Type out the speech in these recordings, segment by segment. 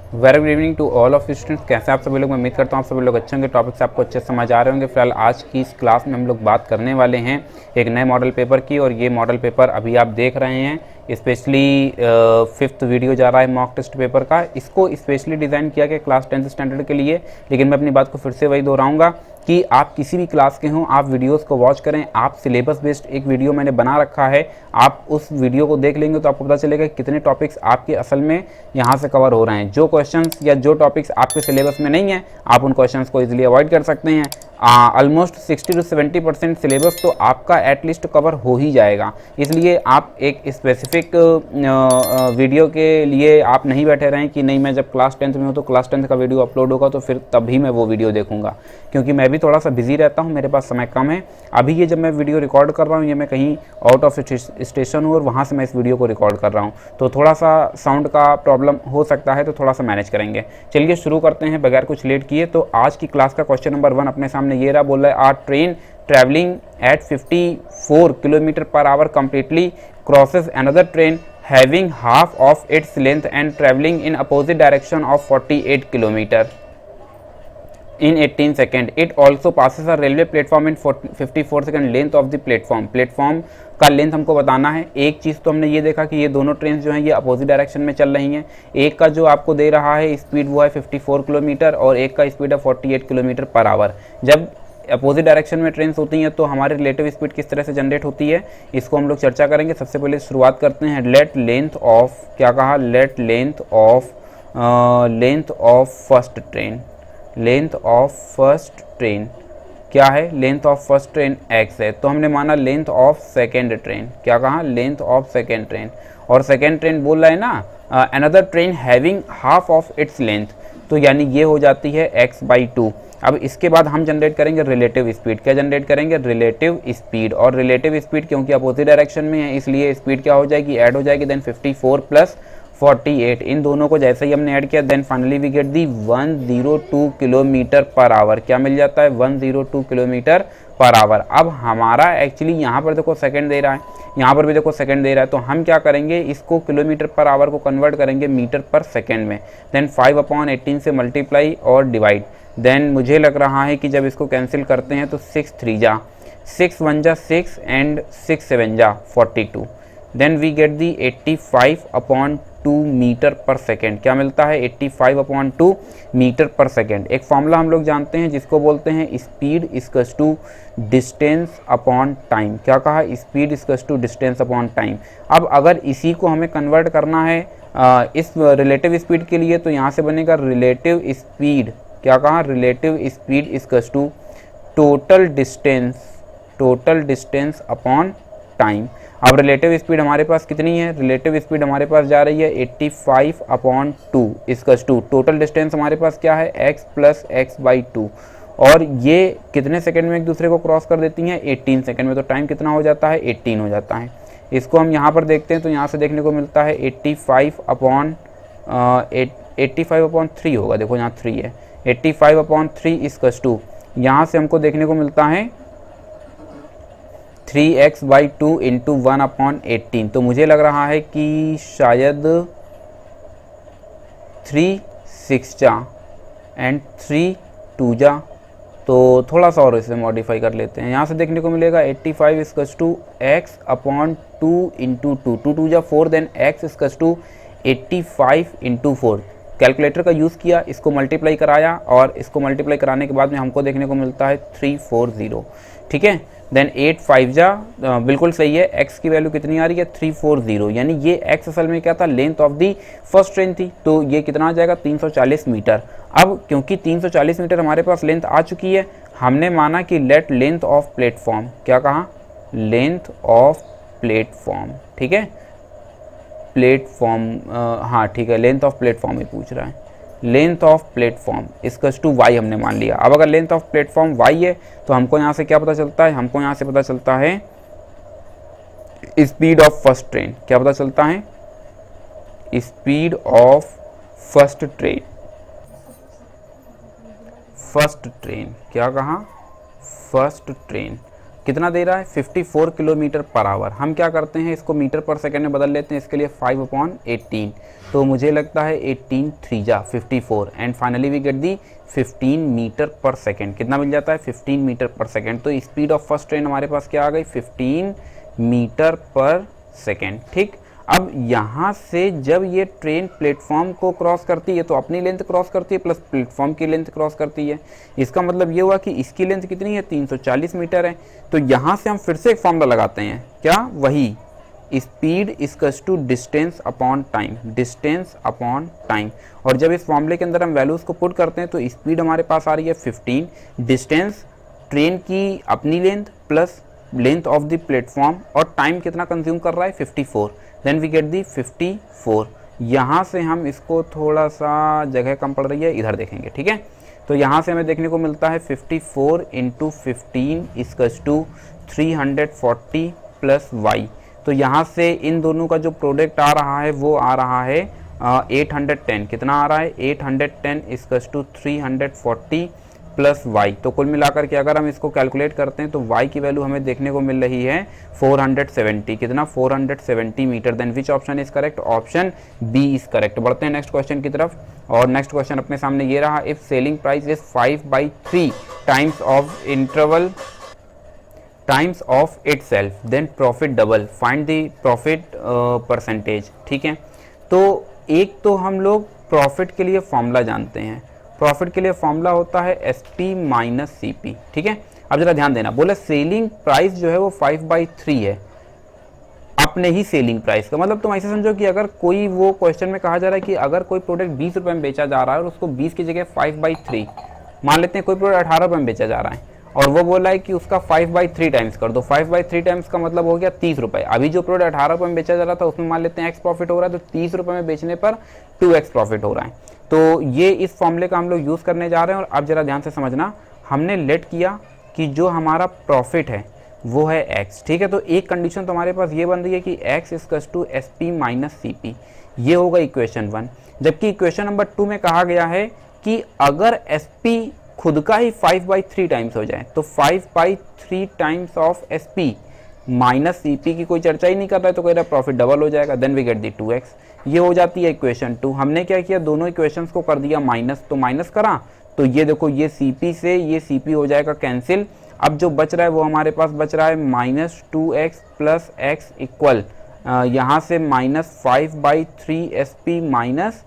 Very good evening to all of students. कैसे आप सभी लोग? मैं उम्मीद करता हूँ आप सभी लोग अच्छे होंगे। टॉपिक्स आपको अच्छे समझ आ रहे होंगे। फिलहाल आज की इस क्लास में हम लोग बात करने वाले हैं एक नए मॉडल पेपर की, और ये मॉडल पेपर अभी आप देख रहे हैं स्पेशली 5th वीडियो जा रहा है मॉक टेस्ट पेपर का। इसको स्पेशली डिज़ाइन किया गया क्लास 10th स्टैंडर्ड के लिए, लेकिन मैं अपनी बात को फिर से वही दोहराऊंगा कि आप किसी भी क्लास के हों, आप वीडियोस को वॉच करें। आप सिलेबस बेस्ड एक वीडियो मैंने बना रखा है, आप उस वीडियो को देख लेंगे तो आपको पता चलेगा कितने टॉपिक्स आपके असल में यहाँ से कवर हो रहे हैं। जो क्वेश्चंस या जो टॉपिक्स आपके सिलेबस में नहीं है, आप उन क्वेश्चंस को इजीली अवॉइड कर सकते हैं। ऑलमोस्ट 60 to 70% सिलेबस तो आपका एटलीस्ट कवर हो ही जाएगा। इसलिए आप एक स्पेसिफिक वीडियो के लिए आप नहीं बैठे रहें कि नहीं मैं जब क्लास 10th में हूँ तो क्लास 10th का वीडियो अपलोड होगा तो फिर तभी मैं वो वीडियो देखूंगा, क्योंकि मैं भी थोड़ा सा बिजी रहता हूँ, मेरे पास समय कम है। अभी ये जब मैं वीडियो रिकॉर्ड कर रहा हूँ, ये मैं कहीं आउट ऑफ स्टेशन हूँ और वहाँ से मैं इस वीडियो को रिकॉर्ड कर रहा हूँ, तो थोड़ा सा साउंड का प्रॉब्लम हो सकता है, तो थोड़ा सा मैनेज करेंगे। चलिए शुरू करते हैं बगैर कुछ लेट किए। तो आज की क्लास का क्वेश्चन नंबर 1 अपने सामने ये रहा। बोल रहा है, are train travelling at 54 kilometre per hour completely crosses another train having half of its length and traveling in opposite direction of 48 kilometer in 18 seconds. It also passes a railway platform in 54 second. Length of the platform. Platform का length हमको बताना है। एक चीज़ तो हमने ये देखा कि ये दोनों ट्रेन जो हैं ये अपोजिट डायरेक्शन में चल रही हैं। एक का जो आपको दे रहा है स्पीड वो है 54 किलोमीटर और एक का स्पीड है 48 किलोमीटर पर आवर। जब अपोजिट डायरेक्शन में ट्रेन्स होती हैं तो हमारी रिलेटिव स्पीड किस तरह से जनरेट होती है, इसको हम लोग चर्चा करेंगे। सबसे पहले शुरुआत करते हैं। लेट लेंथ ऑफ, क्या कहा? Late length of first train. Length of first train क्या है? Length of first train x है, तो हमने माना लेंथ ऑफ सेकेंड ट्रेन। क्या कहा? Length of second train. और सेकेंड ट्रेन बोल रहा है ना another train having half of its length, तो यानी ये हो जाती है x/2। अब इसके बाद हम जनरेट करेंगे रिलेटिव स्पीड। क्या जनरेट करेंगे? Relative speed. और रिलेटिव स्पीड क्योंकि अपोजिट डायरेक्शन में है इसलिए स्पीड क्या हो जाएगी? ऐड हो जाएगी। देन 54 प्लस 48, इन दोनों को जैसे ही हमने ऐड किया then finally we get the 102 kilometre per hour. क्या मिल जाता है? 102 किलोमीटर पर आवर। अब हमारा एक्चुअली यहाँ पर देखो सेकंड दे रहा है, यहाँ पर भी देखो सेकंड दे रहा है, तो हम क्या करेंगे? इसको किलोमीटर पर आवर को कन्वर्ट करेंगे मीटर पर सेकंड में। देन 5/18 से मल्टीप्लाई और डिवाइड। देन मुझे लग रहा है कि जब इसको कैंसिल करते हैं तो 6 3 जा 6 1 जा 6 एंड 6 7 जा 42। Then we get the 85/2 metre per second. क्या मिलता है? 85/2 मीटर पर सेकेंड। एक फॉर्मूला हम लोग जानते हैं जिसको बोलते हैं speed equals to distance upon time. क्या कहा? Speed equals to distance upon time. अब अगर इसी को हमें कन्वर्ट करना है इस रिलेटिव स्पीड के लिए, तो यहाँ से बनेगा रिलेटिव स्पीड। क्या कहा? Relative speed equals to total distance upon time. अब रिलेटिव स्पीड हमारे पास कितनी है? रिलेटिव स्पीड हमारे पास जा रही है 85/2 इक्वल्स टू टोटल डिस्टेंस हमारे पास क्या है? x plus x/2। और ये कितने सेकंड में एक दूसरे को क्रॉस कर देती हैं? 18 सेकंड में। तो टाइम कितना हो जाता है? 18 हो जाता है। इसको हम यहाँ पर देखते हैं तो यहाँ से देखने को मिलता है 85/3 होगा। देखो यहाँ 3 है। 85/3 इक्वल्स टू यहाँ से हमको देखने को मिलता है 3x/2 इंटू 1/18। तो मुझे लग रहा है कि शायद 3 6 जा एंड 3 2 जा, तो थोड़ा सा और इसे मॉडिफाई कर लेते हैं। यहाँ से देखने को मिलेगा 85 इक्वल्स टू x/2 इंटू 2 2 जा 4। Then x equals to 85 into 4। Calculator का यूज़ किया, इसको मल्टीप्लाई कराया और इसको मल्टीप्लाई कराने के बाद में हमको देखने को मिलता है 340। ठीक है। देन 8 5 जा बिल्कुल सही है। x की वैल्यू कितनी आ रही है? 340। यानी ये x असल में क्या था? Length of the first train थी, तो ये कितना आ जाएगा? 340 मीटर। अब क्योंकि 340 मीटर हमारे पास लेंथ आ चुकी है, हमने माना कि लेट लेंथ ऑफ प्लेटफॉर्म। क्या कहा? Length of platform. ठीक है, प्लेटफॉर्म, हाँ ठीक है, लेंथ ऑफ प्लेटफॉर्म ही पूछ रहा है। Length of platform equals to y हमने मान लिया। अब अगर लेंथ ऑफ प्लेटफॉर्म y है तो हमको यहाँ से क्या पता चलता है? हमको यहाँ से पता चलता है स्पीड ऑफ फर्स्ट ट्रेन। क्या पता चलता है? Speed of first train. First train क्या कहा? फर्स्ट ट्रेन कितना दे रहा है 54 किलोमीटर पर आवर। हम क्या करते हैं इसको मीटर पर सेकेंड में बदल लेते हैं, इसके लिए 5/18, तो मुझे लगता है 18 3 जा 54 and finally we get the 15 metre per second. कितना मिल जाता है 15 मीटर पर सेकेंड। तो स्पीड ऑफ फर्स्ट ट्रेन हमारे पास क्या आ गई 15 मीटर पर सेकेंड। ठीक, अब यहाँ से जब ये ट्रेन प्लेटफॉर्म को क्रॉस करती है तो अपनी लेंथ क्रॉस करती है प्लस प्लेटफॉर्म की लेंथ क्रॉस करती है। इसका मतलब ये हुआ कि इसकी लेंथ कितनी है 340 मीटर है। तो यहाँ से हम फिर से एक फॉर्मूला लगाते हैं, क्या, वही speed equals to distance upon time, distance upon time. और जब इस फॉर्मूले के अंदर हम वैल्यूज़ को पुट करते हैं तो स्पीड हमारे पास आ रही है 15, डिस्टेंस ट्रेन की अपनी length plus length of the platform, और टाइम कितना कंज्यूम कर रहा है 54, देन वी गेट दी 54। यहाँ से हम इसको थोड़ा सा जगह कम पड़ रही है इधर देखेंगे, ठीक है। तो यहाँ से हमें देखने को मिलता है 54 × 15 इक्वल्स टू 340 प्लस y। तो यहाँ से इन दोनों का जो प्रोडक्ट आ रहा है वो आ रहा है 810। कितना आ रहा है 810 इक्वल्स टू 340 प्लस y। तो कुल मिलाकर के अगर हम इसको कैलकुलेट करते हैं तो y की वैल्यू हमें देखने को मिल रही है 470। कितना 470 metre. Then which option is correct, option B is correct. बढ़ते हैं नेक्स्ट क्वेश्चन की तरफ, और नेक्स्ट क्वेश्चन अपने सामने ये रहा, if selling price is 5/3 times of interval times of itself then profit double, find the profit percentage. ठीक है, तो एक तो हम लोग प्रॉफिट के लिए फॉर्मूला जानते हैं, प्रॉफिट के लिए फॉर्मूला होता है SP माइनस CP। ठीक है, अब जरा ध्यान देना, बोला सेलिंग प्राइस जो है वो 5/3 है अपने ही सेलिंग प्राइस का। मतलब तुम ऐसे समझो कि अगर कोई, वो क्वेश्चन में कहा जा रहा है कि अगर कोई प्रोडक्ट 20 रुपये में बेचा जा रहा है और उसको 20 की जगह 5/3, मान लेते हैं कोई प्रोडक्ट 18 रुपये में बेचा जा रहा है और वो बोला है कि उसका 5/3 टाइम्स कर दो। 5/3 टाइम्स का मतलब हो गया 30 रुपये। अभी जो प्रोडक्ट 18 रुपये में बेचा जा रहा था उसमें मान लेते हैं x प्रॉफिट हो रहा है, तो 30 रुपये में बेचने पर 2x प्रॉफिट हो रहा है। तो ये इस फॉर्मूले का हम लोग यूज़ करने जा रहे हैं। और अब जरा ध्यान से समझना, हमने लेट किया कि जो हमारा प्रॉफिट है वो है x। ठीक है, तो एक कंडीशन तो हमारे पास ये बन रही है कि x equals to SP minus CP, ये होगा इक्वेशन 1। जबकि इक्वेशन नंबर 2 में कहा गया है कि अगर SP खुद का ही 5/3 टाइम्स हो जाए तो 5/3 times of SP minus CP की कोई चर्चा ही नहीं कर रहा है, तो कह रहा है प्रॉफिट डबल हो जाएगा, then we get the 2x। ये हो जाती है इक्वेशन 2। हमने क्या किया, दोनों इक्वेशंस को कर दिया माइनस, तो माइनस करा तो ये देखो ये CP से ये CP हो जाएगा कैंसिल। अब जो बच रहा है वो हमारे पास बच रहा है -2x प्लस x इक्वल यहाँ से -5/3 SP माइनस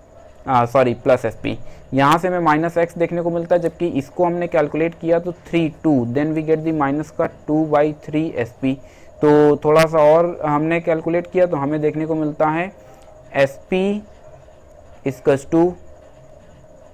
प्लस SP। यहाँ से हमें -x देखने को मिलता है, जबकि इसको हमने कैलकुलेट किया तो 3/2, then we get the minus का 2/3 SP। तो थोड़ा सा और हमने कैलकुलेट किया तो हमें देखने को मिलता है SP equals to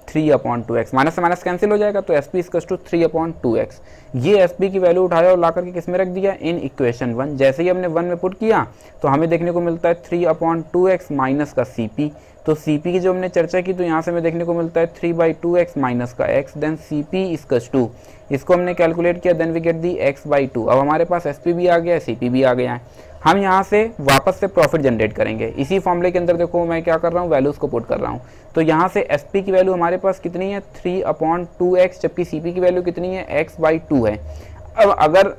3/2x। Minus से माइनस कैंसिल हो जाएगा तो SP इक्वल्स टू 3/2x। ये SP की वैल्यू उठाया और ला करके किस में रख दिया, इन इक्वेशन 1। जैसे ही हमने 1 में पुट किया तो हमें देखने को मिलता है 3/2x माइनस का CP। तो CP की जो हमने चर्चा की तो यहाँ से हमें देखने को मिलता है 3/2x माइनस का x, then CP equals to, इसको हमने कैलकुलेट किया, then we get the x/2। अब हमारे पास SP भी आ गया है, CP भी आ गया है। हम यहाँ से वापस से प्रॉफिट जनरेट करेंगे इसी फॉर्मूले के अंदर। देखो मैं क्या कर रहा हूँ, वैल्यूज़ को पुट कर रहा हूँ। तो यहाँ से SP की वैल्यू हमारे पास कितनी है 3/2x, जबकि CP की वैल्यू कितनी है x/2 है। अब अगर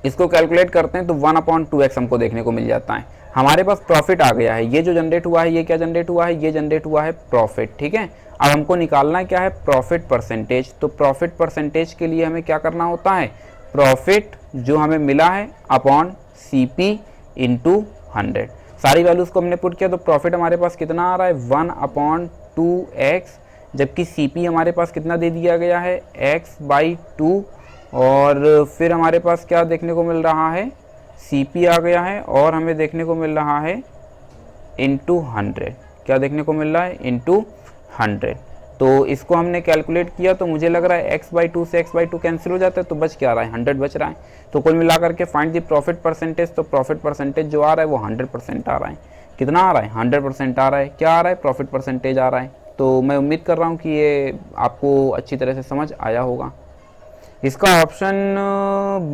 इसको कैलकुलेट करते हैं तो 1/2x हमको देखने को मिल जाता है। हमारे पास प्रॉफिट आ गया है, ये जो जनरेट हुआ है ये क्या जनरेट हुआ है, ये जनरेट हुआ है प्रॉफिट। ठीक है, अब हमको निकालना क्या है, प्रॉफिट परसेंटेज। तो प्रॉफिट परसेंटेज के लिए हमें क्या करना होता है, प्रॉफिट जो हमें मिला है अपॉन CP इंटू 100। सारी वैल्यूज़ को हमने पुट किया तो प्रॉफिट हमारे पास कितना आ रहा है 1/2x, जबकि CP हमारे पास कितना दे दिया गया है x/2। और फिर हमारे पास क्या देखने को मिल रहा है, CP आ गया है और हमें देखने को मिल रहा है इंटू 100। क्या देखने को मिल रहा है, इंटू 100। तो इसको हमने कैलकुलेट किया तो मुझे लग रहा है x/2 से x/2 कैंसिल हो जाता है, तो बच क्या रहा है 100 बच रहा है। तो कुल मिलाकर के फाइंड दी प्रॉफिट परसेंटेज, तो प्रॉफिट परसेंटेज जो आ रहा है वो 100% आ रहा है। कितना आ रहा है, 100% आ रहा है। क्या आ रहा है, प्रॉफिट परसेंटेज आ रहा है। तो मैं उम्मीद कर रहा हूँ कि ये आपको अच्छी तरह से समझ आया होगा। इसका ऑप्शन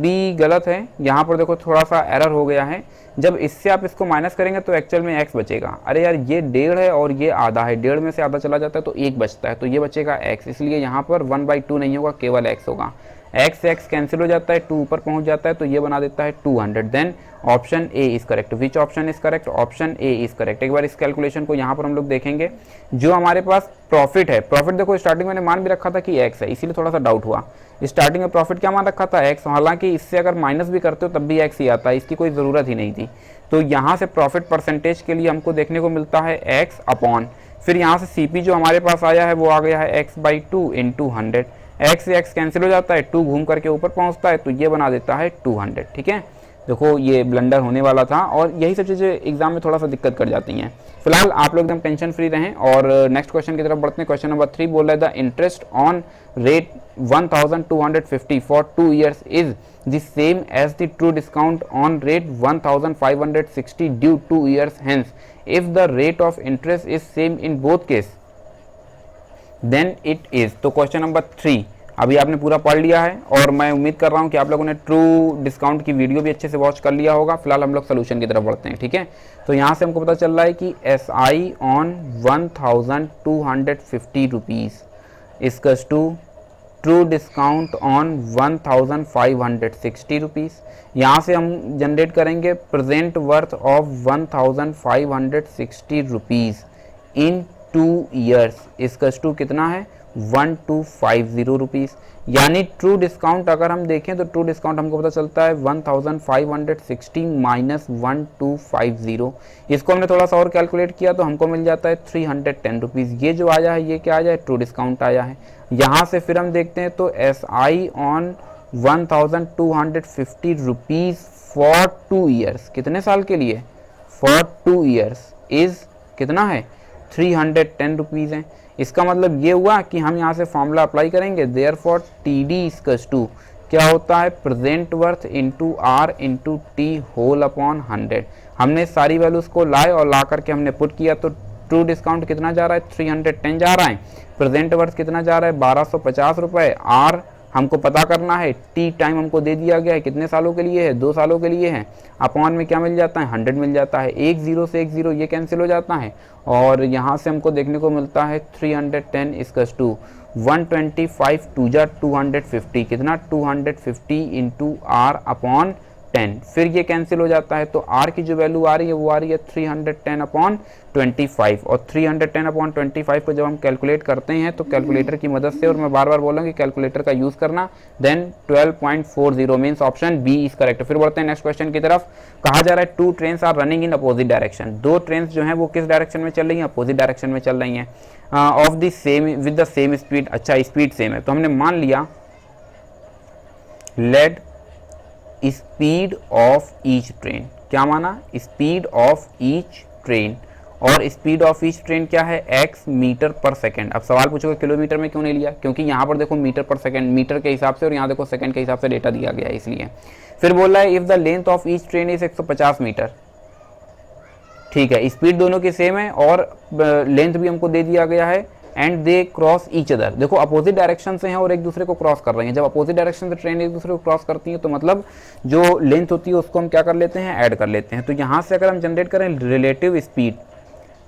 बी गलत है। यहाँ पर देखो थोड़ा सा एरर हो गया है, जब इससे आप इसको माइनस करेंगे तो एक्चुअल में x बचेगा। अरे यार ये 1.5 है और ये आधा है, 1.5 में से आधा चला जाता है तो 1 बचता है, तो ये बचेगा x। इसलिए यहाँ पर 1/2 नहीं होगा, केवल x होगा। एक्स से एक्स कैंसिल हो जाता है, 2 ऊपर पहुंच जाता है तो ये बना देता है 200। Then option A is correct. Which option is correct? Option A is correct. एक बार इस कैलकुलेशन को यहाँ पर हम लोग देखेंगे। जो हमारे पास प्रॉफिट है, प्रॉफिट देखो स्टार्टिंग मैंने मान भी रखा था कि एक्स है, इसीलिए थोड़ा सा डाउट हुआ। स्टार्टिंग में प्रॉफिट क्या मान रखा था? एक्स। हालांकि इससे अगर माइनस भी करते हो तब भी एक्स ही आता है, इसकी कोई ज़रूरत ही नहीं थी। तो यहाँ से प्रॉफिट परसेंटेज के लिए हमको देखने को मिलता है एक्स अपॉन, फिर यहाँ से सीपी जो हमारे पास आया है वो आ गया है x/2 इंटू 100। एक्स से एक्स कैंसिल हो जाता है, 2 घूम करके ऊपर पहुँचता है तो ये बना देता है 200। ठीक है, देखो ये ब्लंडर होने वाला था और यही सब चीज़ें एग्जाम में थोड़ा सा दिक्कत कर जाती हैं। फिलहाल आप लोग एकदम टेंशन फ्री रहें और नेक्स्ट क्वेश्चन की तरफ बढ़ते हैं। क्वेश्चन नंबर 3 बोल रहा है the interest on rate 1250 for 2 years is the same as the true discount on rate 1560 due 2 years hence if the rate of interest is same in both case then it is. तो question number 3 अभी आपने पूरा पढ़ लिया है और मैं उम्मीद कर रहा हूं कि आप लोगों ने ट्रू डिस्काउंट की वीडियो भी अच्छे से वॉच कर लिया होगा। फिलहाल हम लोग सोल्यूशन की तरफ बढ़ते हैं। ठीक है, तो यहाँ से हमको पता चल रहा है कि SI ऑन 1250 रुपीज़ इजकस to true discount on 1560 rupees. यहाँ से हम जनरेट करेंगे present worth of 1560 rupees in 2 years इजकस टू कितना है 1250 रुपीज़। यानी ट्रू डिस्काउंट अगर हम देखें तो ट्रू डिस्काउंट हमको पता चलता है 1560 माइनस 1250। इसको हमने थोड़ा सा और कैलकुलेट किया तो हमको मिल जाता है 310 रुपीज़। ये जो आया है ये क्या आया है? ट्रू डिस्काउंट आया है। यहाँ से फिर हम देखते हैं तो SI on 1250 rupees for 2 years, कितने साल के लिए? फॉर 2 years इज कितना है? 310 रुपीज़ है। इसका मतलब ये हुआ कि हम यहाँ से फॉर्मूला अप्लाई करेंगे देयरफॉर TD इजकस टू क्या होता है? Present worth into R into T whole upon 100। हमने सारी वैल्यूज़ को लाए और ला करके हमने पुट किया तो ट्रू डिस्काउंट कितना जा रहा है? 310 जा रहा है। प्रेजेंट वर्थ कितना जा रहा है? 1250 रुपये। R हमको पता करना है, टी टाइम हमको दे दिया गया है, कितने सालों के लिए है? 2 सालों के लिए है। अपॉन में क्या मिल जाता है? 100 मिल जाता है। एक जीरो से एक जीरो ये कैंसिल हो जाता है और यहाँ से हमको देखने को मिलता है 310 इजकस टू 125 टू जा 250, कितना? 250 इंटू R अपॉन 10। फिर ये कैंसिल हो जाता है तो R की जो वैल्यू आ रही है वो आ रही है 310 अपॉन 25 और 310 अपॉन 25 को जब हम कैलकुलेट करते हैं तो कैलकुलेटर की मदद से, और मैं बार बार बोल रहा हूँ कि कैलकुलेटर का यूज़ करना, then 12.40 means option B is correct. फिर बढ़ते हैं नेक्स्ट क्वेश्चन की तरफ। कहा जा रहा है 2 trains are running in opposite direction. 2 ट्रेन्स जो हैं वो किस डायरेक्शन में चल रही हैं? अपोजिट डायरेक्शन में चल रही हैं of the same with the same speed. अच्छा, स्पीड सेम है तो हमने मान लिया let speed of each train. क्या माना? Speed of each train. और स्पीड ऑफ ईच ट्रेन क्या है? x metre per second. अब सवाल पूछोगे किलोमीटर में क्यों नहीं लिया? क्योंकि यहाँ पर देखो मीटर पर सेकेंड, मीटर के हिसाब से, और यहाँ देखो सेकेंड के हिसाब से डेटा दिया गया है इसलिए। फिर बोल रहा है if the length of each train is 150 metre. ठीक है, स्पीड दोनों की सेम है और लेंथ भी हमको दे दिया गया है and they cross each other. देखो अपोजिट डायरेक्शन से हैं और एक दूसरे को क्रॉस कर रही हैं। जब अपोजिट डायरेक्शन से ट्रेन एक दूसरे को क्रॉस करती है तो मतलब जो लेंथ होती है उसको हम क्या कर लेते हैं? ऐड कर लेते हैं। तो यहाँ से अगर हम जनरेट करें रिलेटिव स्पीड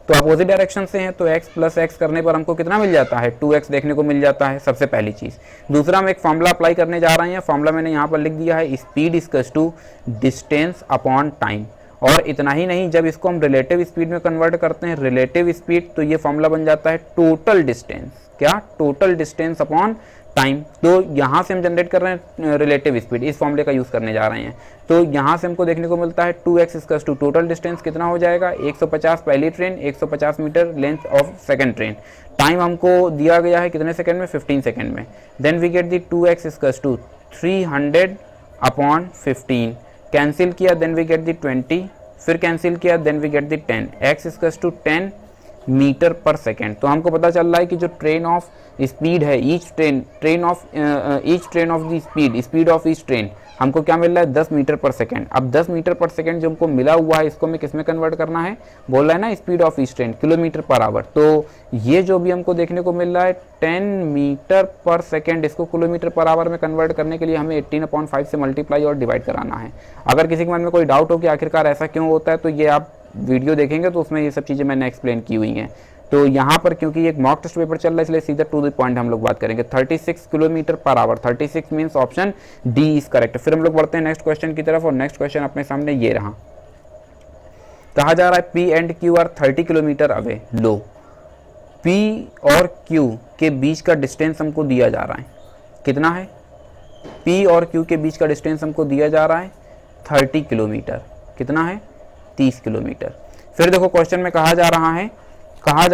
तो अपोजिट डायरेक्शन से हैं तो x प्लस एक्स करने पर हमको कितना मिल जाता है? 2x देखने को मिल जाता है, सबसे पहली चीज़। दूसरा हम एक फॉर्मूला अप्लाई करने जा रहे हैं। फॉर्मूला मैंने यहाँ पर लिख दिया है स्पीड इजकस टू डिस्टेंस अपॉन टाइम। और इतना ही नहीं, जब इसको हम रिलेटिव स्पीड में कन्वर्ट करते हैं रिलेटिव स्पीड तो ये फॉर्मूला बन जाता है टोटल डिस्टेंस। क्या? Total distance upon time. तो यहाँ से हम जनरेट कर रहे हैं रिलेटिव स्पीड, इस फॉर्मूले का यूज़ करने जा रहे हैं। तो यहाँ से हमको देखने को मिलता है 2x इजकस टू टोटल डिस्टेंस कितना हो जाएगा? 150 पहली train, 150 metre length of second train. Time हमको दिया गया है कितने सेकेंड में? 15 सेकेंड में। Then we get the 2x इजकस टू 300 अपॉन 15। कैंसिल किया देन वी गेट दी 20, फिर कैंसिल किया then we get the 10। x इजकस टू 10 मीटर पर सेकेंड। तो हमको पता चल रहा है कि जो ट्रेन ऑफ स्पीड है each train of the speed of each train हमको क्या मिल रहा है? 10 मीटर पर सेकेंड। अब 10 मीटर पर सेकेंड जो हमको मिला हुआ है इसको हमें किस में कन्वर्ट करना है? बोल रहा है ना speed of each train kilometre per our. तो ये जो भी हमको देखने को मिल रहा है 10 मीटर पर सेकेंड, इसको किलोमीटर पर आवर में कन्वर्ट करने के लिए हमें 18/5 से मल्टीप्लाई और डिवाइड कराना है। अगर किसी के मन में कोई डाउट हो कि आखिरकार ऐसा क्यों होता है तो ये आप वीडियो देखेंगे तो उसमें ये सब चीज़ें मैंने एक्सप्लेन की हुई हैं। तो यहाँ पर क्योंकि एक मॉक टेस्ट पेपर चल रहा है इसलिए सीधा टू द पॉइंट हम लोग बात करेंगे। 36 kilometre per our, 36 means option D is correct. फिर हम लोग बढ़ते हैं नेक्स्ट क्वेश्चन की तरफ और नेक्स्ट क्वेश्चन अपने सामने ये रहा। कहा जा रहा है P and Q R 30 kilometre away. Low, P और क्यू के बीच का डिस्टेंस हमको दिया जा रहा है, कितना है? पी और क्यू के बीच का डिस्टेंस हमको दिया जा रहा है 30 किलोमीटर, कितना है? 30 किलोमीटर। फिर देखो क्वेश्चन में कहा जा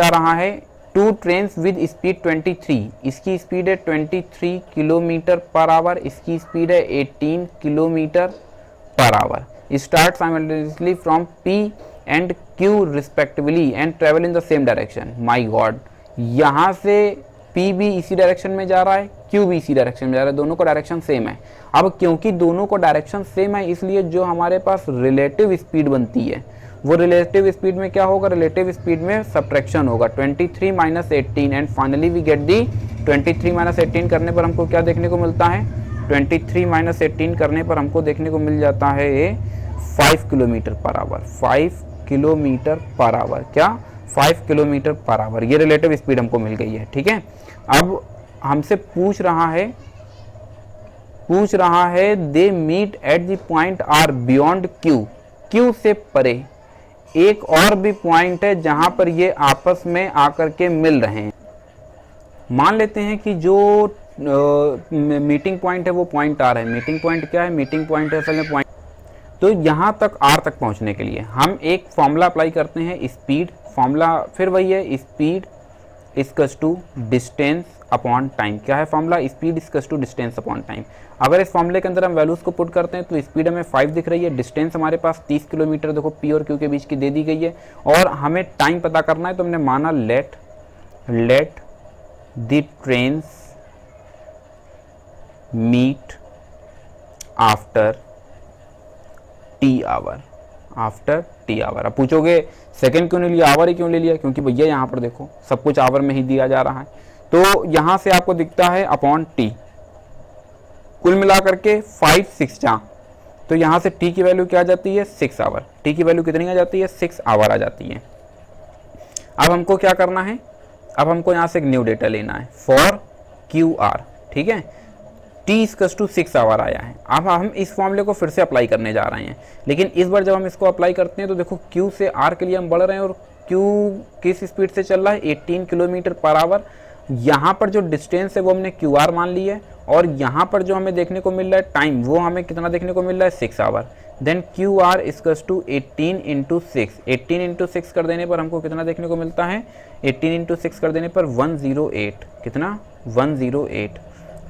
रहा है टू ट्रेन्स विद स्पीड 23, इसकी स्पीड है 23 किलोमीटर पर आवर, इसकी स्पीड है 18 kilometre per our, start simultaneously from P and Q respectively and travel in the same direction. My God, यहाँ से P भी इसी डायरेक्शन में जा रहा है, Q भी इसी डायरेक्शन में जा रहा है, दोनों का डायरेक्शन सेम है। अब क्योंकि दोनों को डायरेक्शन सेम है इसलिए जो हमारे पास रिलेटिव स्पीड बनती है वो रिलेटिव स्पीड में क्या होगा? रिलेटिव स्पीड में सब्ट्रैक्शन होगा, 23 minus 18 and finally we get the 23 minus 18 करने पर हमको क्या देखने को मिलता है? 23 माइनस 18 करने पर हमको देखने को मिल जाता है ये 5 kilometre per our, 5 kilometre per hour, क्या? 5 किलोमीटर पर आवर, ये रिलेटिव स्पीड हमको मिल गई है। ठीक है, अब हमसे पूछ रहा है they meet at the point are beyond Q, Q से परे एक और भी पॉइंट है जहां पर ये आपस में आकर के मिल रहे हैं। मान लेते हैं कि जो मीटिंग पॉइंट है वो पॉइंट आर है। मीटिंग पॉइंट क्या है? मीटिंग पॉइंट है असल में पॉइंट। तो यहां तक आर तक पहुंचने के लिए हम एक फॉर्मूला अप्लाई करते हैं, स्पीड फॉर्मूला फिर वही है, speed equals to distance upon time. क्या है formula? Speed equals to distance upon time. अगर इस फॉर्मूले के अंदर हम वैल्यूज को पुट करते हैं तो स्पीड हमें 5 दिख रही है, डिस्टेंस हमारे पास 30 किलोमीटर देखो पी और क्यू के बीच की दे दी गई है, और हमें टाइम पता करना है तो हमने माना let the trains meet after T hour, after T hour. अब पूछोगे सेकंड क्यों नहीं लिया, आवर ही क्यों ले लिया? क्योंकि भैया यहाँ पर देखो सब कुछ आवर में ही दिया जा रहा है, तो यहां से आपको दिखता है अपॉन टी, कुल मिलाकर के 5 6 जा, तो यहां से टी की वैल्यू क्या आ जाती है? 6 आवर। टी की वैल्यू कितनी आ जाती है? 6 आवर आ जाती है। अब हमको क्या करना है? अब हमको यहां से एक न्यू डेटा लेना है फॉर क्यू आर। ठीक है, टी इक्वल्स टू 6 आवर आया है। अब हम इस फॉर्मूले को फिर से अप्लाई करने जा रहे हैं, लेकिन इस बार जब हम इसको अप्लाई करते हैं तो देखो क्यू से आर के लिए हम बढ़ रहे हैं और क्यू किस स्पीड से चल रहा है? 18 किलोमीटर पर आवर। यहाँ पर जो डिस्टेंस है वो हमने क्यू आर मान ली है, और यहाँ पर जो हमें देखने को मिल रहा है टाइम वो हमें कितना देखने को मिल रहा है? 6 hour. Then Q R equals to 18 into 6, 18 into 6 कर देने पर हमको कितना देखने को मिलता है? 18 इंटू 6 कर देने पर 108, कितना? 108।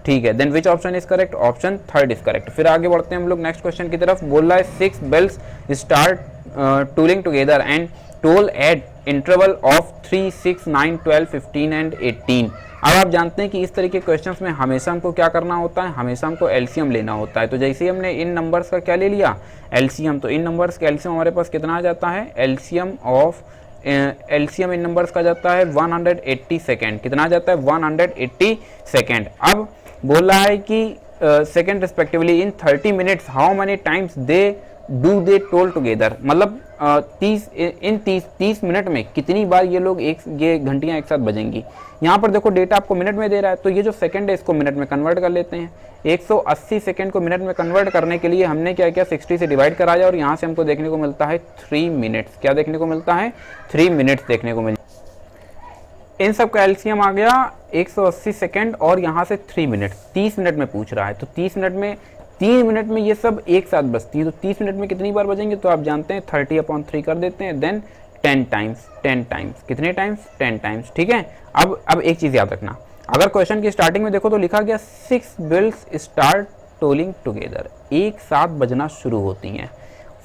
ठीक है, then which option is correct? Option third is correct. फिर आगे बढ़ते हैं हम लोग नेक्स्ट क्वेश्चन की तरफ। बोल रहा है 6 bells start tolling together and toll at interval of 3 6 9 12 15 एंड 18। अब आप जानते हैं कि इस तरह के क्वेश्चंस में हमेशा हमको क्या करना होता है? हमेशा हमको एलसीएम लेना होता है। तो जैसे ही हमने इन नंबर्स का क्या ले लिया? एलसीएम, तो इन नंबर्स का एलसीएम हमारे पास कितना आ जाता है? एलसीएम इन नंबर्स का जाता है 180 सेकेंड। कितना आ जाता है? 180 सेकेंड। अब बोल रहा है कि second respectively in 30 minutes how many times they toll together, मतलब 30 मिनट में कितनी बार ये घंटियां एक साथ बजेंगी। यहाँ पर देखो डेटा आपको मिनट में दे रहा है, तो ये जो सेकंड है इसको मिनट में कन्वर्ट कर लेते हैं। 180 सेकंड को मिनट में कन्वर्ट करने के लिए हमने क्या किया? 60 से डिवाइड कराया और यहाँ से हमको देखने को मिलता है 3 मिनट्स। क्या देखने को मिलता है? 3 मिनट्स देखने को मिलता है। इन सब का एलसीएम आ गया 180 सेकंड और यहाँ से 3 मिनट, 30 मिनट में पूछ रहा है। तो 3 मिनट में ये सब एक साथ बजती है, तो 30 मिनट में कितनी बार बजेंगे? तो आप जानते हैं 30/3 कर देते हैं, देन 10 टाइम्स। कितने टाइम्स? 10 टाइम्स। ठीक है, अब एक चीज याद रखना, अगर क्वेश्चन की स्टार्टिंग में देखो तो लिखा गया 6 बेल्स स्टार्ट टोलिंग टुगेदर, एक साथ बजना शुरू होती हैं,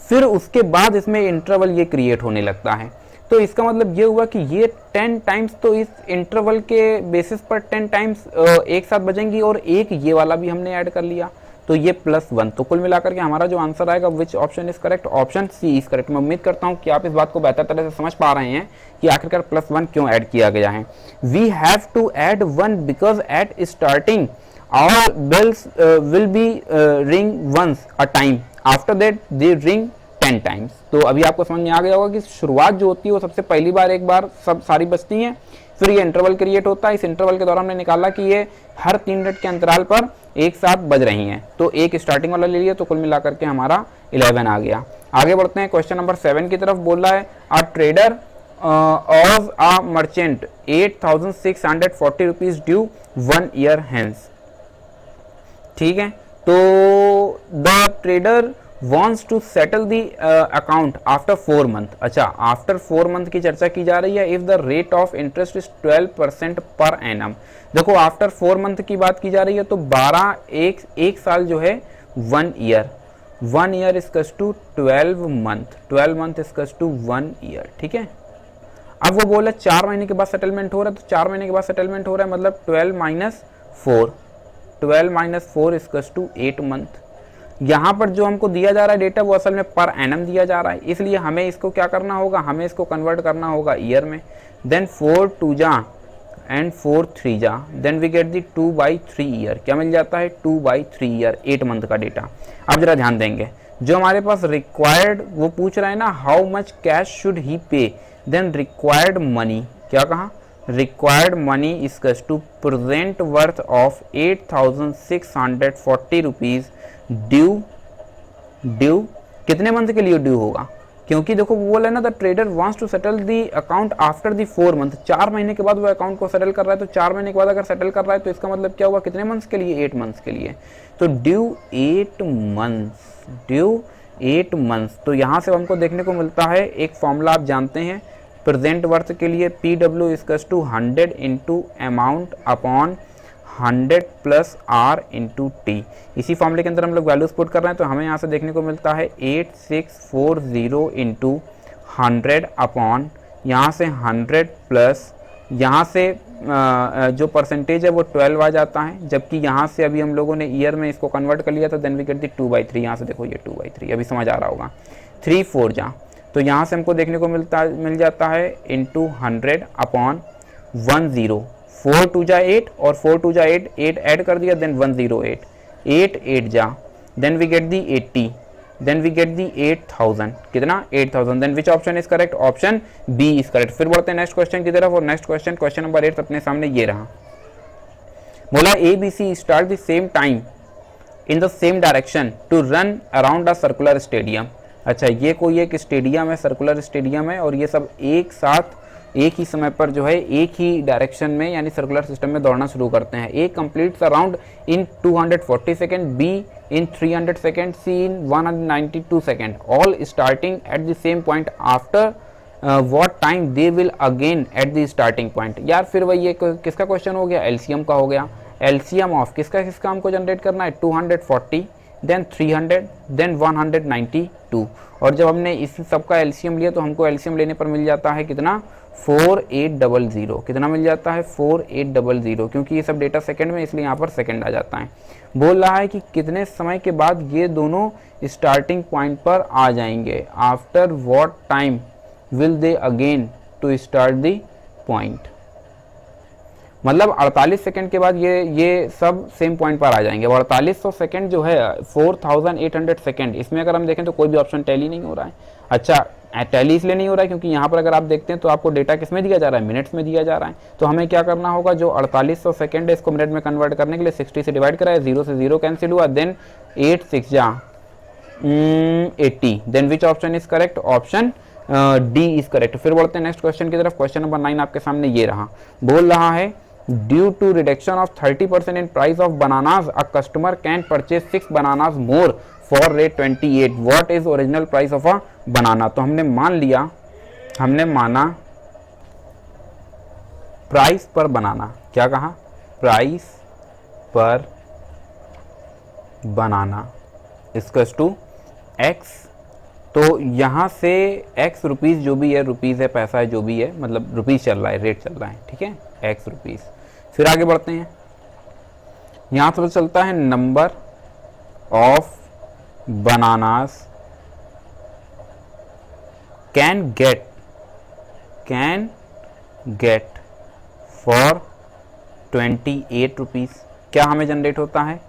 फिर उसके बाद इसमें इंटरवल ये क्रिएट होने लगता है। तो इसका मतलब ये हुआ कि ये 10 टाइम्स तो इस इंटरवल के बेसिस पर 10 टाइम्स एक साथ बजेंगी, और एक ये वाला भी हमने ऐड कर लिया, तो ये +1। तो कुल मिलाकर के हमारा जो आंसर आएगा which option is correct? Option C is correct. मैं उम्मीद करता हूं कि आप इस बात को बेहतर तरह से समझ पा रहे हैं कि आखिरकार +1 क्यों ऐड किया गया है। We have to add 1 because at starting hour bells will be ring once a time, after that they ring 10 times. तो अभी आपको समझ में आ गया होगा कि शुरुआत जो होती है वो सबसे पहली बार एक बार सब सारी बचती हैं, फिर ये इंटरवल क्रिएट होता है। इस इंटरवल के दौरान हमने निकाला कि ये हर 3 मिनट के अंतराल पर एक साथ बज रही हैं, तो एक स्टार्टिंग वाला ले लिया, तो कुल मिलाकर के हमारा 11 आ गया। आगे बढ़ते हैं, क्वेश्चन नंबर 7 की तरफ। बोल रहा है a trader of a merchant 8640 rupees due 1 year hence. ठीक है, तो the trader wants to settle the account after 4 month। अच्छा, आफ्टर 4 मंथ की चर्चा की जा रही है। If the rate of interest is 12% per annum. देखो आफ्टर 4 मंथ की बात की जा रही है, तो 12 एक साल जो है 1 year, 1 year is to 12 month, 12 month is to 1 year. ठीक है, अब वो बोला 4 महीने के बाद सेटलमेंट हो रहा है, तो 4 महीने के बाद सेटलमेंट हो रहा है, मतलब 12 minus 4, 12 minus 4 is to 8 month. यहाँ पर जो हमको दिया जा रहा है डेटा वो असल में पर एनम दिया जा रहा है, इसलिए हमें इसको क्या करना होगा, हमें इसको कन्वर्ट करना होगा ईयर में। देन 4 2 जा एंड 4 3 जा, then we get the 2/3 year. क्या मिल जाता है, 2/3 ईयर, 8 मंथ का डेटा। अब जरा ध्यान देंगे, जो हमारे पास रिक्वायर्ड वो पूछ रहा है ना, how much cash should he pay, then required money, क्या कहा, required money is to present worth of 8640 rupees due कितने मंथ के लिए ड्यू होगा, क्योंकि देखो वो बोला है ना the trader wants to settle the account after the 4 month, 4 महीने के बाद वो अकाउंट को सेटल कर रहा है। तो 4 महीने के बाद अगर सेटल कर रहा है तो इसका मतलब क्या हुआ, कितने मंथ्स के लिए, 8 मंथ्स के लिए। तो ड्यू 8 मंथ्स, ड्यू 8 मंथ्स। तो यहाँ से हमको देखने को मिलता है एक फॉर्मूला आप जानते हैं प्रेजेंट वर्थ के लिए, PW is to 100 into amount upon 100 plus R into T. इसी फॉर्मूले के अंदर हम लोग वैल्यूज पुट कर रहे हैं, तो हमें यहाँ से देखने को मिलता है 8640 इंटू 100 अपॉन यहाँ से 100 प्लस यहाँ से जो परसेंटेज है वो 12 आ जाता है, जबकि यहाँ से अभी हम लोगों ने ईयर में इसको कन्वर्ट कर लिया, तो देन वी गेट दी 2/3। यहाँ से देखो ये 2/3 अभी समझ आ रहा होगा, 3 4 जा, तो यहाँ से हमको देखने को मिल जाता है इंटू 100 अपॉन 10, 4 2 जा 8 और 4 2 जा 8, 8 ऐड कर दिया, देन 108, 8 8 जा, then we get the 80, then we get the 8000, कितना 8000। Then which option is correct, option B is correct. फिर बढ़ते हैं नेक्स्ट क्वेश्चन की तरफ, और नेक्स्ट क्वेश्चन, क्वेश्चन नंबर 8 अपने सामने ये रहा। बोला ABC start the same time in the same direction to run around a circular stadium. अच्छा, ये कोई एक स्टेडियम है, सर्कुलर स्टेडियम है, और ये सब एक साथ एक ही समय पर जो है एक ही डायरेक्शन में यानी सर्कुलर सिस्टम में दौड़ना शुरू करते हैं। A completes around in 240 second, B in 300 second, C in 192 second, all starting at the same point after what time they will again at the starting point. यार फिर वही ये किसका क्वेश्चन हो गया, एलसीएम का हो गया। एलसीएम ऑफ किसका किसका हमको जनरेट करना है, 240 देन 300 देन 192, और जब हमने इस सब का एलसीएम लिया तो हमको एलसीएम लेने पर मिल जाता है कितना, 4800। कितना मिल जाता है, 4800, क्योंकि ये सब डेटा सेकंड में, इसलिए यहाँ पर सेकंड आ जाता है। बोल रहा है कि कितने समय के बाद ये दोनों स्टार्टिंग पॉइंट पर आ जाएंगे, after what time will they again to start the point, मतलब 48 सेकंड के बाद ये सब सेम पॉइंट पर आ जाएंगे। 4800 सेकंड जो है 4800 सेकंड, इसमें अगर हम देखें तो कोई भी ऑप्शन टैली नहीं हो रहा है। अच्छा, टैली इसलिए नहीं हो रहा है क्योंकि यहाँ पर अगर आप देखते हैं तो आपको डेटा किस में दिया जा रहा है, मिनट्स में दिया जा रहा है। तो हमें क्या करना होगा, जो 4800 सेकंड है इसको मिनट में कन्वर्ट करने के लिए 60 से डिवाइड करा है, 0 से 0 कैंसिल हुआ, देन 8 6 जा 80, then which option is correct, option D is correct. फिर बढ़ते हैं नेक्स्ट क्वेश्चन की तरफ। क्वेश्चन नंबर 9 आपके सामने ये रहा। बोल रहा है due to reduction of 30% in price of bananas a customer can purchase 6 bananas more for rate 28, what is original price of a banana. तो हमने मान लिया, हमने माना प्राइस पर बनाना, क्या कहा, प्राइस पर बनाना इक्वल्स टू एक्स। तो यहाँ से एक्स रुपीज़ जो भी है, रुपीज़ है, पैसा है, जो भी है, मतलब रुपीज़ चल रहा है, रेट चल रहा है, ठीक है, एक्स रुपीज़। फिर आगे बढ़ते हैं, यहाँ से चलता है number of bananas can get for 28 rupees. क्या हमें जनरेट होता है,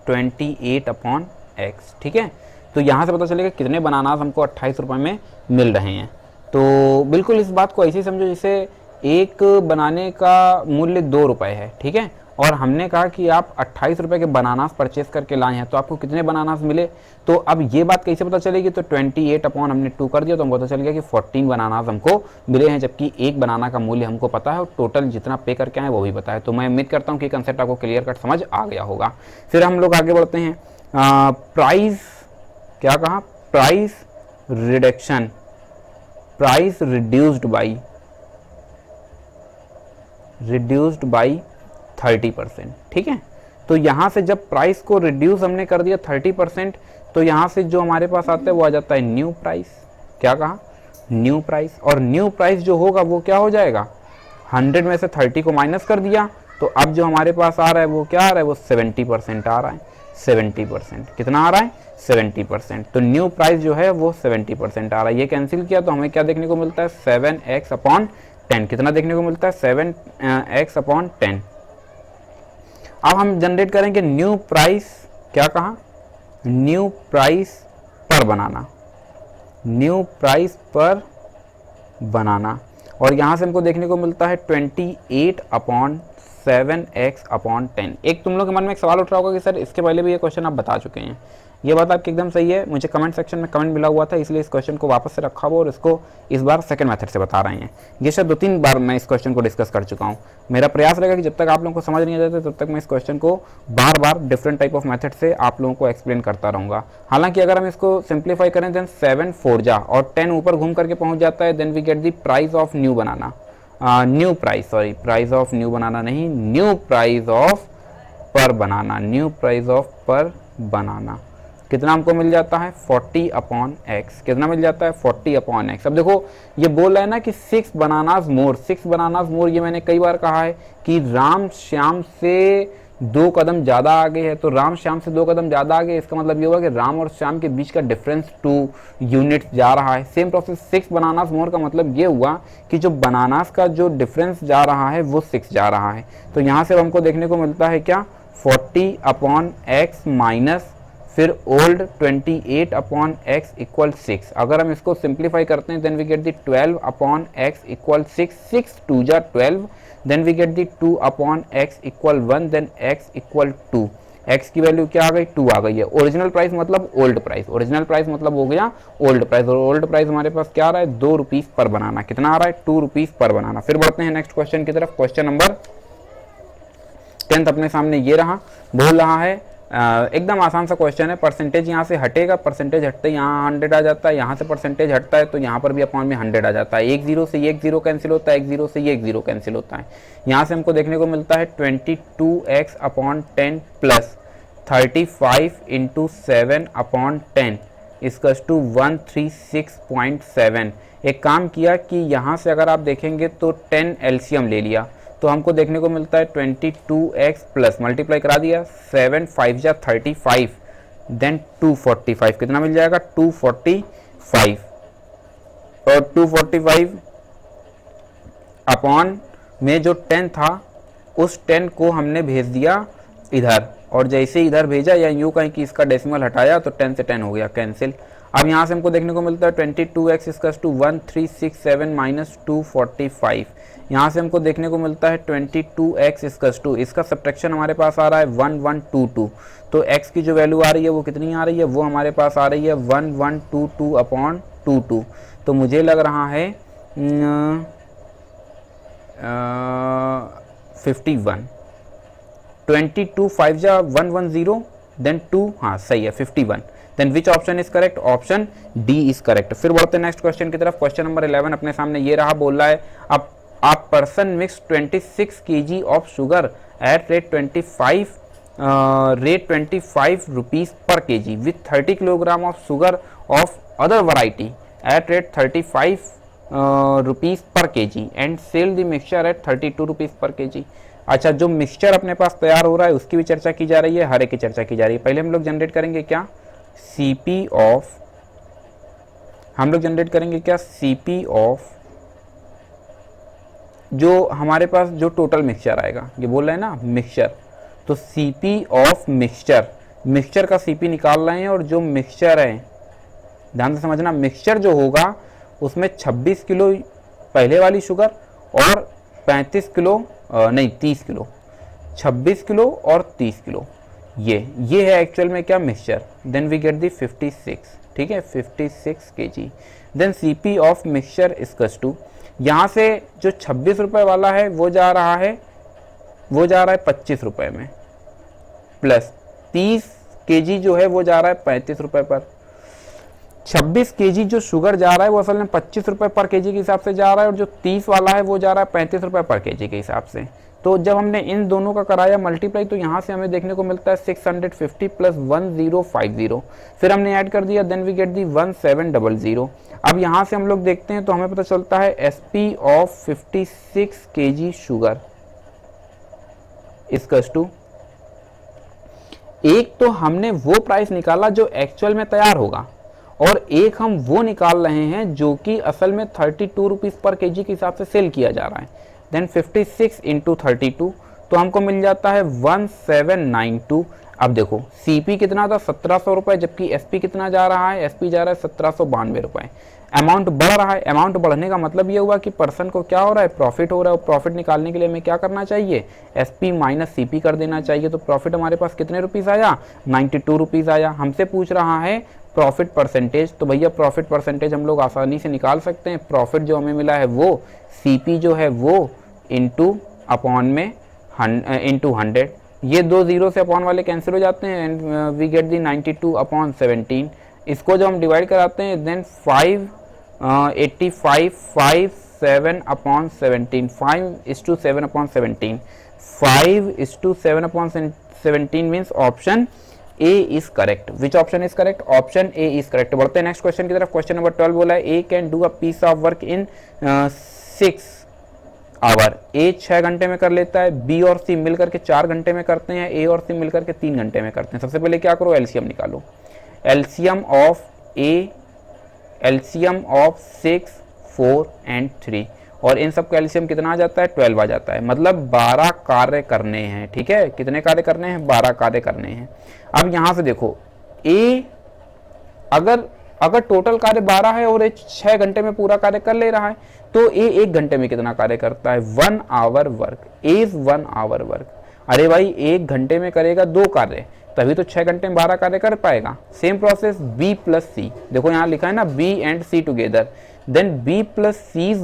28 अपॉन एक्स, ठीक है। तो यहाँ से पता चलेगा कितने बनानास हमको 28 रुपये में मिल रहे हैं। तो बिल्कुल इस बात को ऐसे ही समझो जैसे एक बनाने का मूल्य 2 रुपये है, ठीक है, और हमने कहा कि आप 28 रुपये के बनानास परचेस करके लाए हैं, तो आपको कितने बनानास मिले। तो अब ये बात कैसे पता चलेगी, तो 28 अपॉन हमने 2 कर दिया तो हमको पता चल गया कि 14 बनानास हमको मिले हैं, जबकि एक बनाना का मूल्य हमको पता है और टोटल जितना पे करके आए वो भी पता है। तो मैं उम्मीद करता हूँ कि कंसेप्ट आपको क्लियर कट समझ आ गया होगा। फिर हम लोग आगे बढ़ते हैं। प्राइस क्या कहा, price reduction, price reduced by 30%, ठीक है। तो यहाँ से जब प्राइस को रिड्यूस हमने कर दिया 30%, तो यहाँ से जो हमारे पास आता है वो आ जाता है न्यू प्राइस। क्या कहा, न्यू प्राइस। और न्यू प्राइस जो होगा वो क्या हो जाएगा, 100 में से 30 को माइनस कर दिया, तो अब जो हमारे पास आ रहा है वो क्या आ रहा है, वो 70% आ रहा है। 70% कितना आ रहा है, 70%। तो न्यू प्राइस जो है वो 70% आ रहा है। ये कैंसिल किया तो हमें क्या देखने को मिलता है, 7x अपॉन 10। कितना देखने को मिलता है, 7x अपॉन 10। अब हम जनरेट करेंगे न्यू प्राइस, क्या कहा, न्यू प्राइस पर बनाना, न्यू प्राइस पर बनाना। और यहाँ से हमको देखने को मिलता है 28 अपॉन 7x अपॉन 10। एक तुम लोग के मन में एक सवाल उठ रहा होगा कि सर इसके पहले भी ये क्वेश्चन आप बता चुके हैं। ये बात आपकी एकदम सही है, मुझे कमेंट सेक्शन में कमेंट मिला हुआ था, इसलिए इस क्वेश्चन को वापस से रखा हुआ और इसको इस बार सेकंड मेथड से बता रहे हैं। ये शायद 2-3 बार मैं इस क्वेश्चन को डिस्कस कर चुका हूँ। मेरा प्रयास रहेगा कि जब तक आप लोगों को समझ नहीं आ जाता तब तक मैं इस क्वेश्चन को बार बार डिफरेंट टाइप ऑफ मेथड से आप लोगों को एक्सप्लेन करता रहूँगा। हालांकि अगर हम इसको सिंप्लीफाई करें देन 7 4 जा और 10 ऊपर घूम करके पहुँच जाता है, then we get the price of new banana, new price, sorry price of new banana नहीं, न्यू प्राइस ऑफ पर बनाना, न्यू प्राइस ऑफ पर बनाना। कितना हमको मिल जाता है, 40 अपॉन एक्स। कितना मिल जाता है, 40 अपॉन एक्स। अब देखो ये बोल रहा है ना कि 6 बनानास मोर, 6 बनानास मोर। ये मैंने कई बार कहा है कि राम श्याम से 2 कदम ज़्यादा आगे है, तो राम श्याम से 2 कदम ज़्यादा आगे, इसका मतलब ये हुआ कि राम और श्याम के बीच का डिफरेंस 2 यूनिट्स जा रहा है। सेम प्रोसेस 6 बनानास मोर का मतलब ये हुआ कि जो बनानास का जो डिफरेंस जा रहा है वो 6 जा रहा है। तो यहाँ से हमको देखने को मिलता है क्या, 40 अपॉन एक्स माइनस फिर ओल्ड 28 अपॉन एक्स इक्वल 6। अगर हम इसको सिंप्लीफाई करते हैं then we get the 12 upon x equal 6, 6 2 जा 12, then we get the 2 upon x equal 1, then x equal 2। X की वैल्यू क्या आ गई, 2 आ गई है। ओरिजिनल प्राइस मतलब ओल्ड प्राइस, ओरिजिनल प्राइस मतलब हो गया ओल्ड प्राइस, और ओल्ड प्राइस हमारे पास क्या आ रहा है, 2 रुपीज़ पर बनाना। कितना आ रहा है, 2 रुपीज़ पर बनाना। फिर बढ़ते हैं नेक्स्ट क्वेश्चन की तरफ। क्वेश्चन नंबर 10 अपने सामने ये रहा, बोल रहा है एकदम आसान सा क्वेश्चन है। परसेंटेज यहाँ से हटेगा, परसेंटेज हटते यहाँ 100 आ जाता है, यहाँ से परसेंटेज हटता है तो यहाँ पर भी अपॉन में 100 आ जाता है। एक जीरो से एक जीरो कैंसिल होता है, एक जीरो से एक जीरो कैंसिल होता है। यहाँ से हमको देखने को मिलता है 22x upon 10 plus 35 into 7 upon 10 इसकस टू 136.7। एक काम किया कि यहाँ से अगर आप देखेंगे तो 10 एलसीएम ले लिया तो हमको देखने को मिलता है 22x प्लस मल्टीप्लाई करा दिया 7 5 जा 35 देन 245। कितना मिल जाएगा, 245। और 245 अपॉन में जो 10 था उस 10 को हमने भेज दिया इधर, और जैसे इधर भेजा या यूँ कहीं कि इसका डेसिमल हटाया तो 10 से 10 हो गया कैंसिल। अब यहाँ से हमको देखने को मिलता है 22x इसकस टू 1367 माइनस 245। यहाँ से हमको देखने को मिलता है 22x इसकस टू, इसका सब्ट्रैक्शन हमारे पास आ रहा है 1122। तो x की जो वैल्यू आ रही है वो कितनी आ रही है, वो हमारे पास आ रही है 1122 अपॉन 22। तो मुझे लग रहा है 51। 22 5 जा 110 देन 2, हाँ सही है 51। Then which option is correct, option D is correct. फिर बढ़ते हैं नेक्स्ट क्वेश्चन की तरफ। क्वेश्चन नंबर 11 अपने सामने ये रहा, बोल रहा है अब आप person mix 26 kg of sugar at rate 25 rupees per kg with 30 kilogram of sugar of other variety at rate 35 rupees per kg and sell the mixture at 32 rupees per kg. अच्छा, जो मिक्सचर अपने पास तैयार हो रहा है उसकी भी चर्चा की जा रही है, हर एक की चर्चा की जा रही है। पहले हम लोग जनरेट करेंगे क्या, सीपी ऑफ, हम लोग जनरेट करेंगे क्या, सीपी ऑफ जो हमारे पास जो टोटल मिक्सचर आएगा, ये बोल रहे हैं ना मिक्सचर, तो सीपी ऑफ मिक्सचर मिक्सचर का सीपी निकाल रहे हैं और जो मिक्सचर है, ध्यान से समझना, मिक्सचर जो होगा उसमें 26 किलो पहले वाली शुगर और 35 किलो नहीं 30 किलो, 26 किलो और 30 किलो, ये है एक्चुअल में क्या mixture. Then we get the 56, ठीक है, 56 kg। Then CP of mixture equals to, यहाँ से जो 26 रुपये वाला है वो जा रहा है 25 रुपये में, प्लस 30 kg जो है वो जा रहा है 35 रुपये पर। 26 kg जो शुगर जा रहा है वो असल में 25 रुपये पर kg के हिसाब से जा रहा है, और जो 30 वाला है वो जा रहा है 35 रुपये पर kg के हिसाब से। तो जब हमने इन दोनों का कराया मल्टीप्लाई, तो यहाँ से हमें देखने को मिलता है 650 प्लस 1050, फिर हमने ऐड कर दिया, देन वी गेट दी 1700। अब यहाँ से हम लोग देखते हैं तो हमें पता चलता है SP of 56 kg sugar equals to, एक तो हमने वो प्राइस निकाला जो एक्चुअल में तैयार होगा, और एक हम वो निकाल रहे हैं जो कि असल में 32 रुपीज़ पर kg के हिसाब से सेल किया जा रहा है। देन 56 इंटू 32, तो हमको मिल जाता है 1792। अब देखो सीपी कितना था 1700 रुपये, जबकि एसपी कितना जा रहा है, एसपी जा रहा है 1792 रुपये। अमाउंट बढ़ रहा है, अमाउंट बढ़ने का मतलब ये हुआ कि पर्सन को क्या हो रहा है, प्रॉफिट हो रहा है। और प्रॉफिट निकालने के लिए हमें क्या करना चाहिए, एसपी माइनस सीपी कर देना चाहिए। तो प्रॉफिट हमारे पास कितने रुपीज़ आया, 92 रुपीज़ आया। हमसे पूछ रहा है प्रॉफिट परसेंटेज, तो भैया प्रॉफिट परसेंटेज हम लोग आसानी से निकाल सकते हैं। प्रॉफिट जो हमें मिला है वो सीपी जो है वो इंटू अपॉन में इंटू 100, ये दो जीरो से अपॉन वाले कैंसिल हो जाते हैं, एंड वी गेट दी 92/17। इसको जब हम डिवाइड कराते हैं then 585 7/17, 5:7/17, 5:7/17 means option A is correct. Which option is correct, option A is correct. बढ़ते हैं नेक्स्ट क्वेश्चन की तरफ। क्वेश्चन नंबर 12 बोला है A can do a piece of work in 6 hour. A 6 घंटे में कर लेता है, बी और सी मिलकर के 4 घंटे में करते हैं, ए और सी मिलकर के 3 घंटे में करते हैं। सबसे पहले क्या करो, एलसीएम निकालो। LCM of A, LCM of 6, 4 and 3, और इन सब का एलसीएम कितना आ जाता है, 12 आ जाता है। मतलब 12 कार्य करने हैं, ठीक है। कितने कार्य करने हैं, 12 कार्य करने हैं। अब यहां से देखो ए अगर टोटल कार्य 12 है और ए 6 घंटे में पूरा कार्य कर ले रहा है, तो ए 1 घंटे में कितना कार्य करता है, 1 hour work. A is 1 hour work. अरे भाई 1 घंटे में करेगा 2 कार्य, तभी तो 6 घंटे में 12 कार्य कर पाएगा। Same process B plus C, देखो यहाँ लिखा है ना B and C together, then B plus C is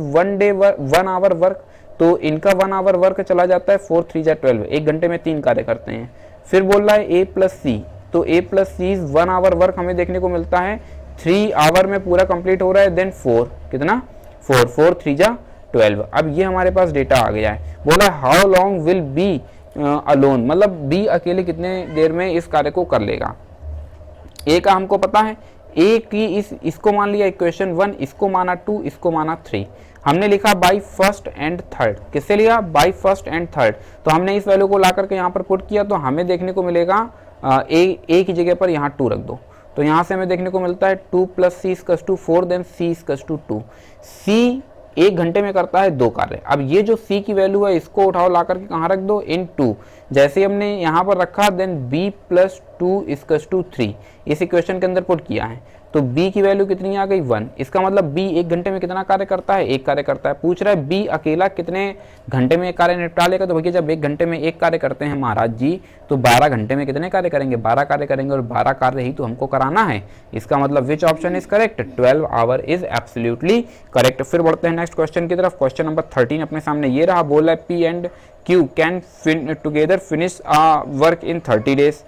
1 hour work. तो इनका 1 आवर वर्क चला जाता है 4 3 जा 12, 1 घंटे में 3 कार्य करते हैं। फिर बोल रहा है ए प्लस सी, तो A plus C is 1 hour work हमें देखने को मिलता है 3 आवर में पूरा कंप्लीट हो रहा है। देन 4 कितना, 4 3 जा 12। अब ये हमारे पास डेटा आ गया है। बोला how long will be alone, मतलब बी अकेले कितने देर में इस कार्य को कर लेगा। ए का हमको पता है, ए की इसको मान लिया इक्वेशन 1, इसको माना 2, इसको माना 3। हमने लिखा बाई फर्स्ट एंड थर्ड, किससे लिया, बाई फर्स्ट एंड थर्ड। तो हमने इस वैल्यू को ला करके यहाँ पर पुट किया, तो हमें देखने को मिलेगा ए की जगह पर यहाँ 2 रख दो, तो यहाँ से हमें देखने को मिलता है 2 + c = 4, देन c = 2। c 1 घंटे में करता है 2 कार्य। अब ये जो c की वैल्यू है इसको उठाओ ला करके कहाँ रख दो, इन 2। जैसे ही हमने यहाँ पर रखा देन b + 2 = 3, इस इक्वेशन के अंदर पुट किया है, तो b की वैल्यू कितनी आ गई, 1। इसका मतलब b 1 घंटे में कितना कार्य करता है, 1 कार्य करता है। पूछ रहा है b अकेला कितने घंटे में एक कार्य निपटा लेगा, तो भैया जब 1 घंटे में 1 कार्य करते हैं महाराज जी, तो 12 घंटे में कितने कार्य करेंगे, 12 कार्य करेंगे, और 12 कार्य ही तो हमको कराना है। इसका मतलब विच option is correct, 12 our is absolutely correct. फिर बढ़ते हैं नेक्स्ट क्वेश्चन की तरफ। क्वेश्चन नंबर 13 अपने सामने ये रहा। बोला है P and Q can together finish work in 30 days.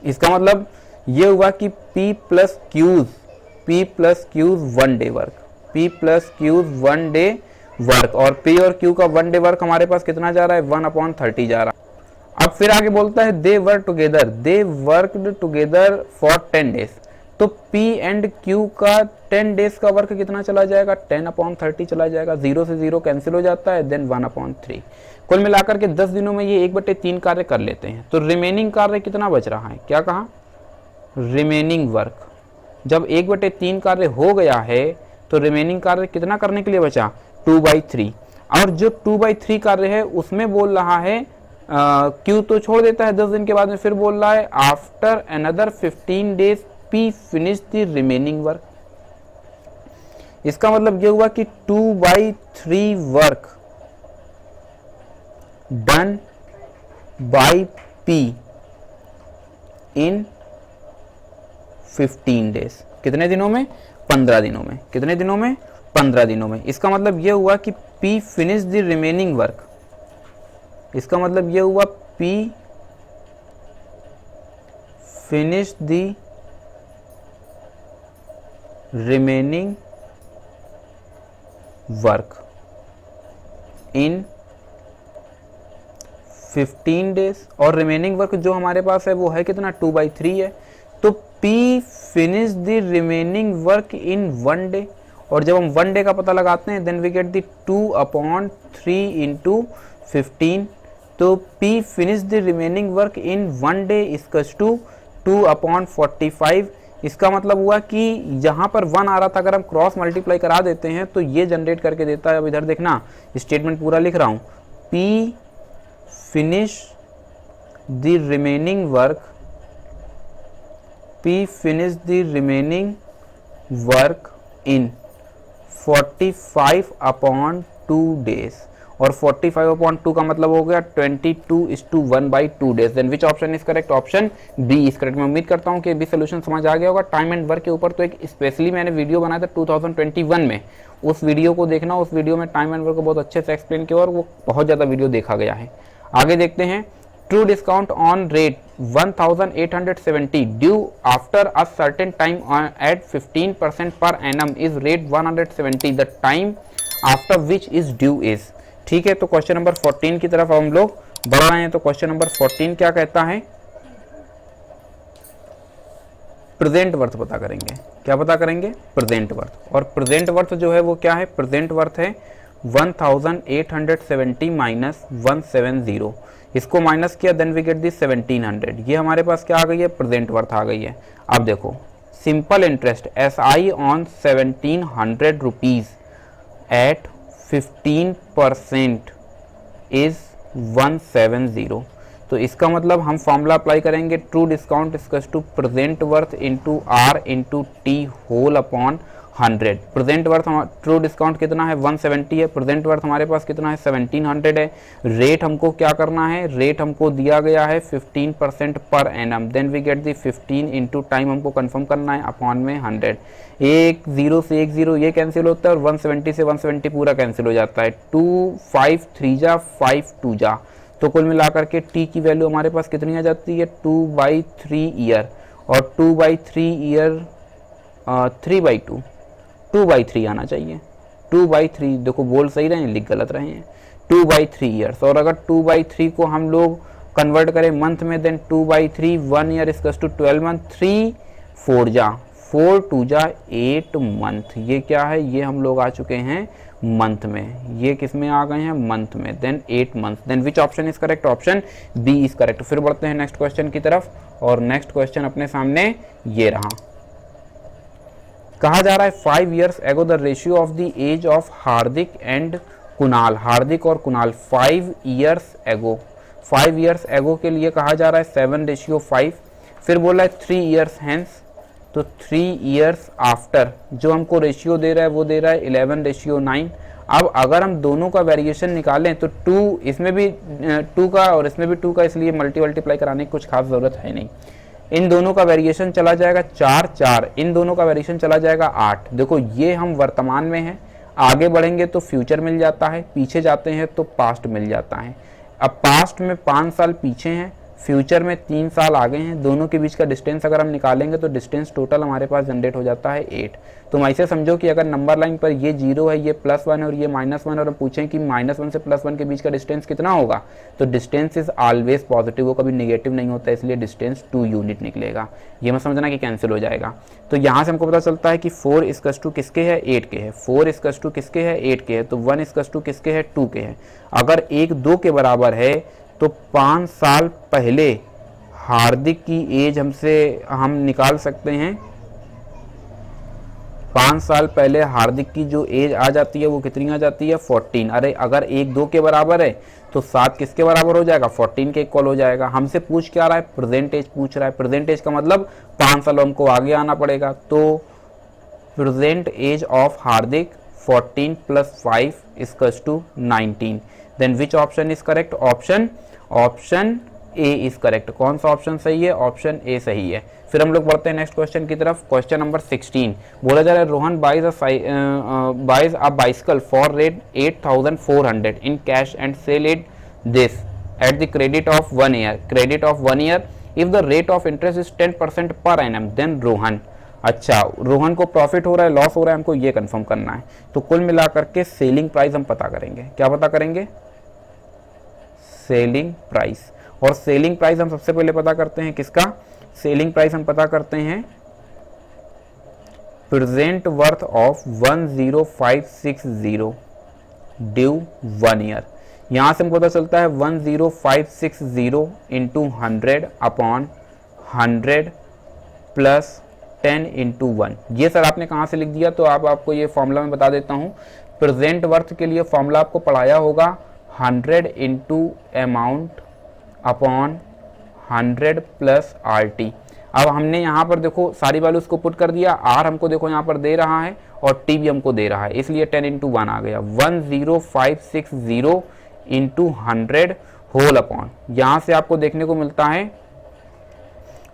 इसका मतलब ये हुआ कि P + Q's 1 day work, P + Q's 1 day work, और P और Q का 1 डे वर्क हमारे पास कितना जा रहा है, 1/30 जा रहा है। अब फिर आगे बोलता है they work together for 10 days. तो P एंड Q का 10 डेज का वर्क कितना चला जाएगा, 10/30 चला जाएगा। 0 से 0 कैंसिल हो जाता है, देन 1/3। कुल मिलाकर के 10 दिनों में ये 1/3 कार्य कर लेते हैं। तो रिमेनिंग कार्य कितना बच रहा है, क्या कहा, रिमेनिंग वर्क। जब 1/3 कार्य हो गया है तो रिमेनिंग कार्य कितना करने के लिए बचा, 2/3। और जो 2/3 कार्य है उसमें बोल रहा है क्यू तो छोड़ देता है 10 दिन के बाद में, फिर बोल रहा है after another 15 days P finish the remaining work. इसका मतलब ये हुआ कि 2/3 work done by P in 15 days. कितने दिनों में? 15 दिनों में। कितने दिनों में? 15 दिनों में। इसका मतलब ये हुआ कि P finish the remaining work. इसका मतलब ये हुआ P finish the remaining work in 15 days. और रिमेनिंग वर्क जो हमारे पास है वो है कितना? 2/3 है। तो P finish the remaining work in 1 day. और जब हम 1 डे का पता लगाते हैं then we get the 2/3 into 15। तो P finish the remaining work in 1 day equals to 2/45। इसका मतलब हुआ कि यहाँ पर 1 आ रहा था, अगर हम क्रॉस मल्टीप्लाई करा देते हैं तो ये जनरेट करके देता है। अब इधर देखना, स्टेटमेंट पूरा लिख रहा हूँ। P finish the remaining work, P finish the remaining work in 45/2 days. और 45/2 का मतलब हो गया 22:1/2 days. Then which option is correct? Option B is correct. मैं उम्मीद करता हूँ कि भी सोल्यूशन समझ आ गया होगा। टाइम एंड वर्क के ऊपर तो एक स्पेशली मैंने वीडियो बनाया था 2021 में, उस वीडियो को देखना। उस वीडियो में टाइम एंड वर्क को बहुत अच्छे से एक्सप्लेन किया और वो बहुत ज़्यादा वीडियो देखा गया है। आगे देखते हैं। True discount on rate 1870 due after a certain time at 15% per annum is rate 170। The time after which is due is. ठीक है, तो क्वेश्चन नंबर 14 की तरफ हम लोग बढ़ रहे हैं। तो क्वेश्चन नंबर 14 क्या कहता है? प्रेजेंट वर्थ पता करेंगे। क्या पता करेंगे? Present worth. और प्रेजेंट वर्थ जो है वो क्या है? प्रेजेंट वर्थ है 1870 माइनस 170। इसको माइनस किया देन वी गेट दी 1700। ये हमारे पास क्या आ गई है? प्रेजेंट वर्थ आ गई है। अब देखो, simple interest SI on 1700 rupees at 15% is 170। तो इसका मतलब हम फॉर्मूला अप्लाई करेंगे, true discount equals to present worth into R into T whole upon 100। Present worth true discount कितना है? 170 है। प्रेजेंट वर्थ हमारे पास कितना है? 1700 है। रेट हमको क्या करना है? रेट हमको दिया गया है 15% per annum. Then we get the 15 into time हमको कंफर्म करना है अपॉन में 100। एक 0 से 1 0 ये कैंसिल होता है और 170 से 170 पूरा कैंसिल हो जाता है। 2 5 3 जा 5 2 जा। तो कुल मिलाकर के टी की वैल्यू हमारे पास कितनी आ जाती है? 2/3 ईयर। और 2/3 ईयर 3/2 2/3 आना चाहिए। 2/3 देखो, बोल सही रहे हैं, लिख गलत रहे हैं। 2/3 ईयर्स। और अगर 2/3 को हम लोग कन्वर्ट करें मंथ में then 2/3 1 year equals to 12 month. 3 4 जा 4 2 जा 8 मंथ। ये क्या है? ये हम लोग आ चुके हैं मंथ में। ये किस में आ गए हैं? मंथ में। Then 8 month. Then which option is correct? Option B is correct. फिर बढ़ते हैं नेक्स्ट क्वेश्चन की तरफ। और नेक्स्ट क्वेश्चन अपने सामने ये रहा। कहा जा रहा है 5 years ago the ratio of the age of Hardik and Kunal. Hardik और कुणाल 5 years एगो। 5 years एगो के लिए कहा जा रहा है 7:5। फिर बोला है 3 years हैंस, तो 3 years आफ्टर जो हमको रेशियो दे रहा है वो दे रहा है 11:9। अब अगर हम दोनों का वेरिएशन निकालें तो 2 इसमें भी 2 का और इसमें भी 2 का, इसलिए मल्टीप्लाई कराने की कुछ खास ज़रूरत है नहीं। इन दोनों का वेरिएशन चला जाएगा 4 4, इन दोनों का वेरिएशन चला जाएगा 8। देखो ये हम वर्तमान में हैं, आगे बढ़ेंगे तो फ्यूचर मिल जाता है, पीछे जाते हैं तो पास्ट मिल जाता है। अब पास्ट में 5 साल पीछे हैं, फ्यूचर में 3 साल आगे हैं। दोनों के बीच का डिस्टेंस अगर हम निकालेंगे तो डिस्टेंस टोटल हमारे पास जनरेट हो जाता है 8। तुम ऐसे समझो कि अगर नंबर लाइन पर ये 0 है, ये +1 है और ये -1, और हम पूछें कि -1 से +1 के बीच का डिस्टेंस कितना होगा, तो डिस्टेंस इज ऑलवेज पॉजिटिव, वो कभी नेगेटिव नहीं होता, इसलिए डिस्टेंस 2 यूनिट निकलेगा। ये मत समझना कि कैंसिल हो जाएगा। तो यहाँ से हमको पता चलता है कि 4 इक्वल्स टू किसके है? 8 के है। 4 इक्वल्स टू किसके है? 8 के है। तो 1 इक्वल्स टू किसके है? 2 के है। अगर 1 2 के बराबर है तो 5 साल पहले हार्दिक की एज हम निकाल सकते हैं 5 साल पहले हार्दिक की जो एज आ जाती है वो कितनी आ जाती है 14। अरे अगर 1 2 के बराबर है तो 7 किसके बराबर हो जाएगा 14 के इक्वल हो जाएगा। हमसे पूछ क्या रहा है प्रेजेंट एज पूछ रहा है। प्रेजेंट एज का मतलब 5 साल हमको आगे आना पड़ेगा। तो present age of Hardik 14 + 5 = 19। Then which option is correct? Option A is correct. कौन सा ऑप्शन सही है? ऑप्शन ए सही है। फिर हम लोग बढ़ते हैं नेक्स्ट क्वेश्चन की तरफ। क्वेश्चन नंबर 16 बोला जा रहा है Rohan buys a bicycle for rate 8400 in cash and sell it this at the credit of 1 year if the rate of interest is 10% per annum then Rohan. अच्छा, रोहन को प्रॉफिट हो रहा है लॉस हो रहा है हमको ये कंफर्म करना है। तो कुल मिलाकर के सेलिंग प्राइस हम पता करेंगे। क्या पता करेंगे? Selling price. और सेलिंग प्राइस हम सबसे पहले पता करते हैं किसका? सेलिंग प्राइस हम पता करते हैं present worth of 10560 due 1 year. यहां से हमको पता चलता है 10560 इंटू 100 अपॉन 100 प्लस 10 इंटू 1। ये सर आपने कहाँ से लिख दिया? तो आपको ये फॉर्मूला में बता देता हूँ। प्रेजेंट वर्थ के लिए फॉर्मूला आपको पढ़ाया होगा 100 into amount upon 100 plus RT। अब हमने यहाँ पर देखो सारी वैल्यूज को पुट कर दिया। R हमको देखो यहाँ पर दे रहा है और T भी हमको दे रहा है, इसलिए 10 इंटू 1 आ गया। 10560 इंटू 100 होल अपॉन, यहाँ से आपको देखने को मिलता है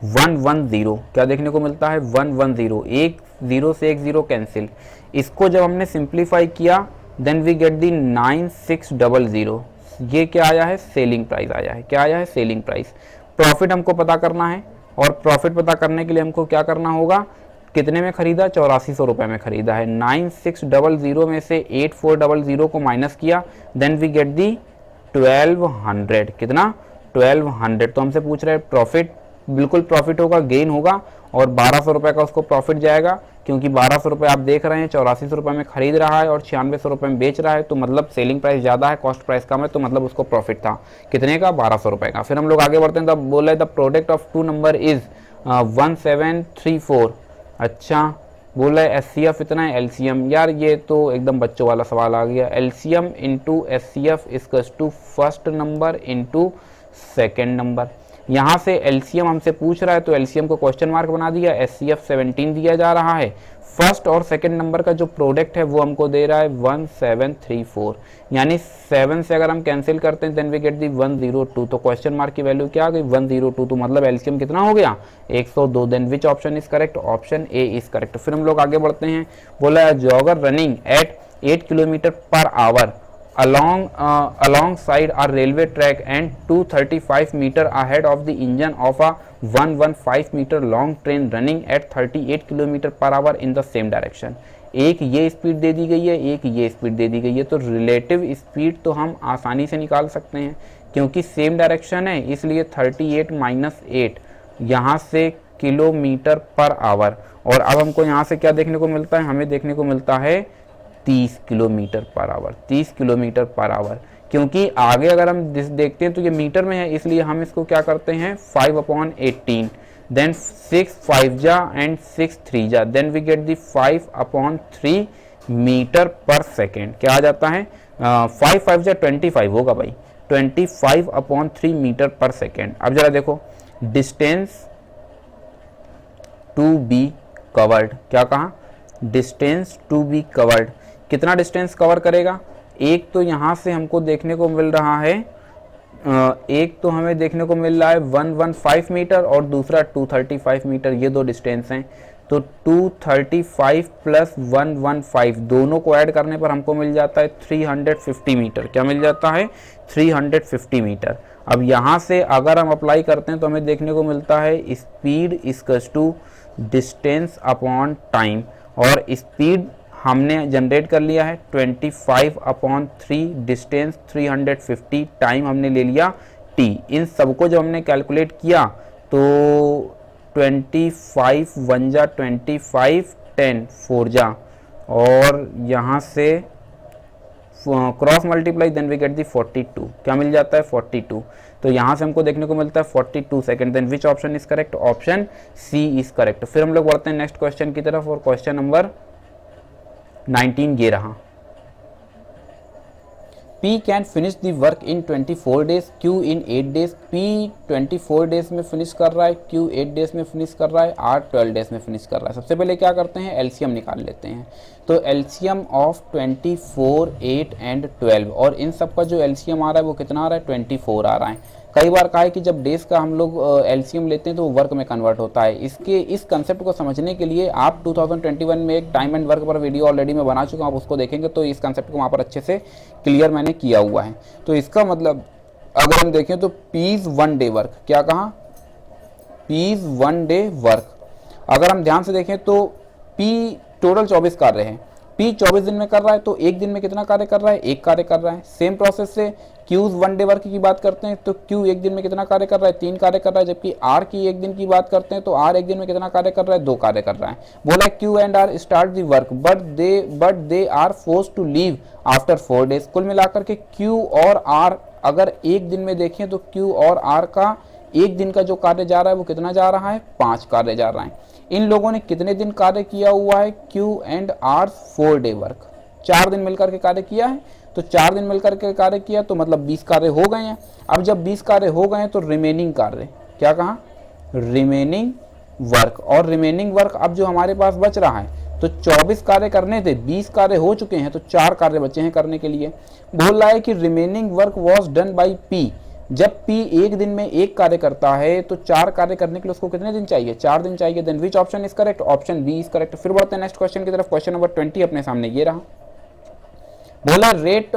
110। क्या देखने को मिलता है? 110। एक 0 से एक 0 कैंसिल। इसको जब हमने सिंप्लीफाई किया देन वी गेट दी 9600। ये क्या आया है? सेलिंग प्राइस आया है। क्या आया है? Selling price. प्रॉफिट हमको पता करना है और प्रॉफिट पता करने के लिए हमको क्या करना होगा? कितने में खरीदा? 8400 रुपये में खरीदा है। 9600 में से 8400 को माइनस किया देन वी गेट दी 1200। कितना? 1200। तो हमसे पूछ रहे हैं प्रॉफिट। बिल्कुल प्रॉफिट होगा, गेन होगा और 1200 रुपये का उसको प्रॉफिट जाएगा, क्योंकि 1200 रुपये आप देख रहे हैं 8400 रुपये में खरीद रहा है और 9600 रुपये में बेच रहा है, तो मतलब सेलिंग प्राइस ज़्यादा है, कॉस्ट प्राइस कम है, तो मतलब उसको प्रॉफिट था कितने का? 1200 रुपये का। फिर हम लोग आगे बढ़ते हैं। तब बोला है the product of 2 number is 1734। अच्छा, बोला है SCF इतना है, LCM। यार ये तो एकदम बच्चों वाला सवाल आ गया। LCM into SCF equals to first number into second number. यहाँ से LCM हमसे पूछ रहा है तो LCM को क्वेश्चन मार्क बना दिया। SCF 17 दिया जा रहा है। फर्स्ट और सेकंड नंबर का जो प्रोडक्ट है वो हमको दे रहा है 1734, यानी 7 से अगर हम कैंसिल करते हैं देन वी गेट दी 102। तो क्वेश्चन मार्क की वैल्यू क्या आ गई? 102। तो मतलब LCM कितना हो गया? 102। Then which option is correct? Option A is correct. फिर हम लोग आगे बढ़ते हैं। बोला है jogger running at 8 kilometre per hour alongside a railway track and 235 meter ahead of the engine of a 115 meter long train running at 38 km per hour in the same direction। एक ये स्पीड दे दी गई है, एक ये speed दे दी गई है, तो relative speed तो हम आसानी से निकाल सकते हैं क्योंकि सेम डायरेक्शन है, इसलिए 38 माइनस 8 यहाँ से किलोमीटर पर आवर। और अब हमको यहाँ से क्या देखने को मिलता है? हमें देखने को मिलता है 30 kilometre per our. 30 kilometre per our, क्योंकि आगे अगर हम देखते हैं तो ये मीटर में है, इसलिए हम इसको क्या करते हैं 5/18 देन 6 5 जा एंड 6 3 जा then we get the 5/3 metre per second. क्या आ जाता है? 5 5 जा 25 होगा भाई, 25/3 मीटर पर सेकेंड। अब जरा देखो डिस्टेंस टू बी कवर्ड। क्या कहा? Distance to be covered. कितना डिस्टेंस कवर करेगा? एक तो यहाँ से हमको देखने को मिल रहा है, एक तो हमें देखने को मिल रहा है 115 मीटर और दूसरा 235 मीटर। ये दो डिस्टेंस हैं, तो 235 प्लस 115 दोनों को ऐड करने पर हमको मिल जाता है 350 मीटर। क्या मिल जाता है? 350 मीटर। अब यहाँ से अगर हम अप्लाई करते हैं तो हमें देखने को मिलता है speed equals to distance upon time, और स्पीड हमने जनरेट कर लिया है 25/3, डिस्टेंस 350, टाइम हमने ले लिया t। इन सबको जब हमने कैलकुलेट किया तो 25 1 जा 25 10 4 जा और यहाँ से cross multiply then we get the 42। क्या मिल जाता है? 42। तो यहाँ से हमको देखने को मिलता है 42 second. Then which option is correct? Option C is correct. फिर हम लोग बढ़ते हैं नेक्स्ट क्वेश्चन की तरफ और क्वेश्चन नंबर 19 ये रहा। P can finish the work in 24 days, Q in 8 days. P 24 days में फिनिश कर रहा है, Q 8 डेज में फिनिश कर रहा है, R 12 डेज में फिनिश कर रहा है। सबसे पहले क्या करते हैं, एलसीएम निकाल लेते हैं। तो एलसीएम ऑफ 24, 8 एंड 12, और इन सब का जो एलसीएम आ रहा है वो कितना आ रहा है, 24 आ रहा है। कई बार कहा है कि जब डेज का हम लोग एलसीएम लेते हैं तो वो वर्क में कन्वर्ट होता है। इस कंसेप्ट को समझने के लिए आप 2021 में एक टाइम एंड वर्क पर वीडियो ऑलरेडी मैं बना चुका हूँ, आप उसको देखेंगे तो इस कंसेप्ट को वहाँ पर अच्छे से क्लियर मैंने किया हुआ है। तो इसका मतलब अगर हम देखें तो पीज 1 डे वर्क, क्या कहा, पीज 1 डे वर्क। अगर हम ध्यान से देखें तो पी टोटल 24 कार्य है, पी 24 दिन में कर रहा है, तो एक दिन में कितना कार्य कर रहा है, एक कार्य कर रहा है। सेम प्रोसेस से क्यूज 1 डे वर्क की बात करते हैं तो क्यू एक दिन में कितना कार्य कर रहा है, 3 कार्य कर रहा है। जबकि आर की एक दिन की बात करते हैं तो आर एक दिन में कितना कार्य कर रहा है, 2 कार्य कर रहा है। बोला Q and R start the work but they are forced to leave after 4 days. कुल मिलाकर के क्यू और आर अगर एक दिन में देखें तो क्यू और आर का एक दिन का जो कार्य जा रहा है वो कितना जा रहा है, 5 कार्य जा रहा है। इन लोगों ने कितने दिन कार्य किया हुआ है, Q and R 4 day work, 4 दिन मिलकर के कार्य किया है। तो 4 दिन मिलकर के कार्य किया तो मतलब 20 कार्य हो गए हैं। अब जब 20 कार्य हो गए हैं तो रिमेनिंग कार्य, क्या कहा, रिमेनिंग वर्क। और रिमेनिंग वर्क अब जो हमारे पास बच रहा है, तो 24 कार्य करने थे, 20 कार्य हो चुके हैं, तो 4 कार्य बचे हैं करने के लिए। बोल रहा है कि remaining work was done by P. जब P एक दिन में एक कार्य करता है तो 4 कार्य करने के लिए उसको कितने दिन चाहिए, 4 दिन चाहिए। Then which option is correct, option B is correct. फिर बढ़ते हैं नेक्स्ट क्वेश्चन की तरफ। क्वेश्चन नंबर 20 अपने सामने ये रहा। बोला rate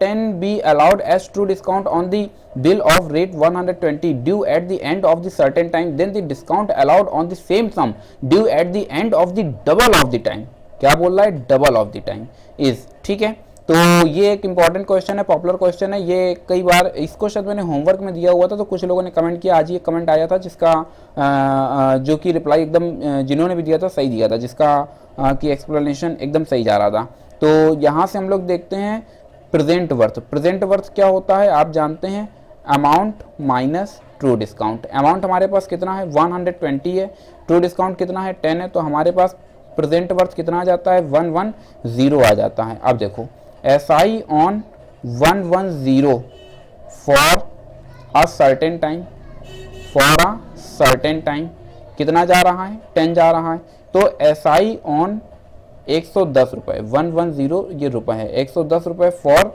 10 be allowed as true discount on the bill of rate 120 due at the end of the certain time, then the discount allowed on the same sum due at the end of the double of the time. क्या बोल रहा है, double of the time is, ठीक है। तो ये एक important question है, पॉपुलर क्वेश्चन है। ये कई बार इसको शायद मैंने होमवर्क में दिया हुआ था तो कुछ लोगों ने कमेंट किया, आज ये कमेंट आया था जिसका जो कि रिप्लाई एकदम जिन्होंने भी दिया था सही दिया था, जिसका कि एक्सप्लेनेशन एकदम सही जा रहा था। तो यहाँ से हम लोग देखते हैं प्रेजेंट वर्थ। प्रेजेंट वर्थ क्या होता है आप जानते हैं, amount minus true discount. Amount हमारे पास कितना है, 120 है, ट्रू डिस्काउंट कितना है, 10 है, तो हमारे पास प्रेजेंट वर्थ कितना आ जाता है, 110 आ जाता है। अब देखो SI on 110 for a certain time, कितना जा रहा है, 10 जा रहा है। तो SI on 110 रुपये, 110 ये रुपये है, 110 रुपये फॉर,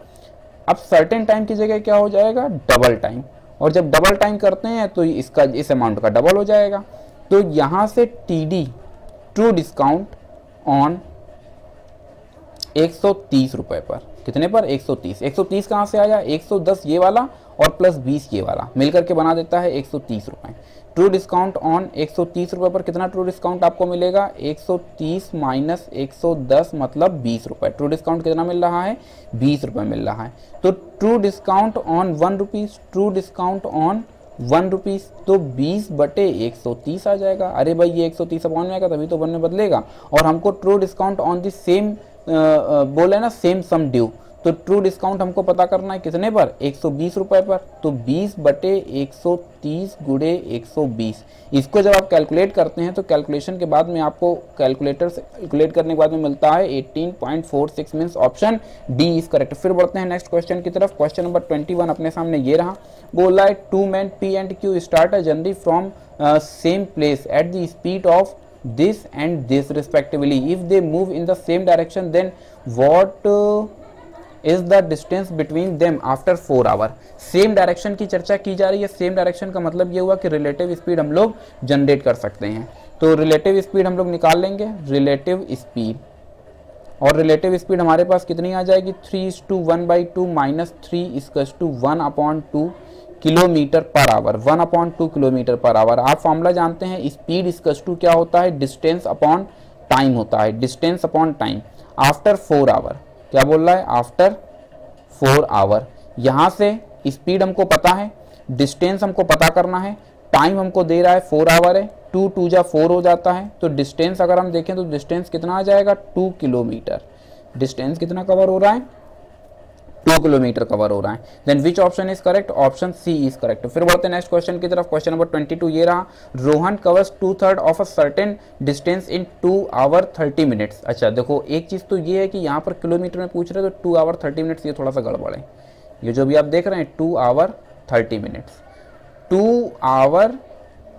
अब सर्टेन टाइम की जगह क्या हो जाएगा, डबल टाइम। और जब डबल टाइम करते हैं तो इसका इस अमाउंट का डबल हो जाएगा। तो यहाँ से TD ट्रू डिस्काउंट ऑन 130 रुपये पर, कितने पर, 130। 130 कहाँ से आया, 110 ये वाला और प्लस 20 ये वाला मिलकर के बना देता है 130 रुपये। ट्रू डिस्काउंट ऑन 130 रुपये पर कितना ट्रू डिस्काउंट आपको मिलेगा, 130 माइनस 110 मतलब 20 रुपये। ट्रू डिस्काउंट कितना मिल रहा है, 20 रुपये मिल रहा है। तो true discount on 1 rupees, true discount on 1 rupees, तो 20/130 आ जाएगा। अरे भाई ये 130 अपॉन में आएगा तभी तो 1 में बदलेगा। और हमको true discount on the same बोले ना, सेम सम ड्यू, तो ट्रू डिस्काउंट हमको पता करना है कितने पर, 120 रुपये पर। तो 20/130 गुणे 120, इसको जब आप कैलकुलेट करते हैं तो कैलकुलेशन के बाद में आपको कैलकुलेटर से कैलकुलेट करने के बाद में मिलता है 18.46 means option D is correct. फिर बढ़ते हैं नेक्स्ट क्वेश्चन की तरफ। क्वेश्चन नंबर 21 अपने सामने ये रहा। बोला है 2 men P and Q start a journey from same place at the speed of this and this respectively. If they move in the same direction, then what is the distance between them after 4 hour? Same direction की चर्चा की जा रही है। Same direction का मतलब ये हुआ कि रिलेटिव स्पीड हम लोग जनरेट कर सकते हैं। तो रिलेटिव स्पीड हम लोग निकाल लेंगे, रिलेटिव स्पीड, और रिलेटिव स्पीड हमारे पास कितनी आ जाएगी, 3:1/2 minus 3:1/2 kilometre per our, 1/2 kilometre per our. आप फॉर्मूला जानते हैं, स्पीड इक्वल्स टू क्या होता है, डिस्टेंस अपॉन टाइम होता है, distance upon time after 4 hour. क्या बोल रहा है, आफ्टर 4 आवर। यहाँ से स्पीड हमको पता है, डिस्टेंस हमको पता करना है, टाइम हमको दे रहा है 4 आवर है, 2 2 जा 4 हो जाता है। तो डिस्टेंस अगर हम देखें तो डिस्टेंस कितना आ जाएगा, 2 किलोमीटर। डिस्टेंस कितना कवर हो रहा है, 2 किलोमीटर कवर हो रहा है। Then which option is correct, option C is correct. फिर बढ़ते हैं नेक्स्ट क्वेश्चन की तरफ। क्वेश्चन नंबर 22 ये रहा, Rohan covers 2/3 of a certain distance in 2 hour 30 minutes. अच्छा देखो एक चीज तो ये है कि यहाँ पर किलोमीटर में पूछ रहे हैं, तो 2 आवर 30 मिनट्स ये थोड़ा सा गड़बड़ है। ये जो भी आप देख रहे हैं 2 hour 30 minutes, 2 hour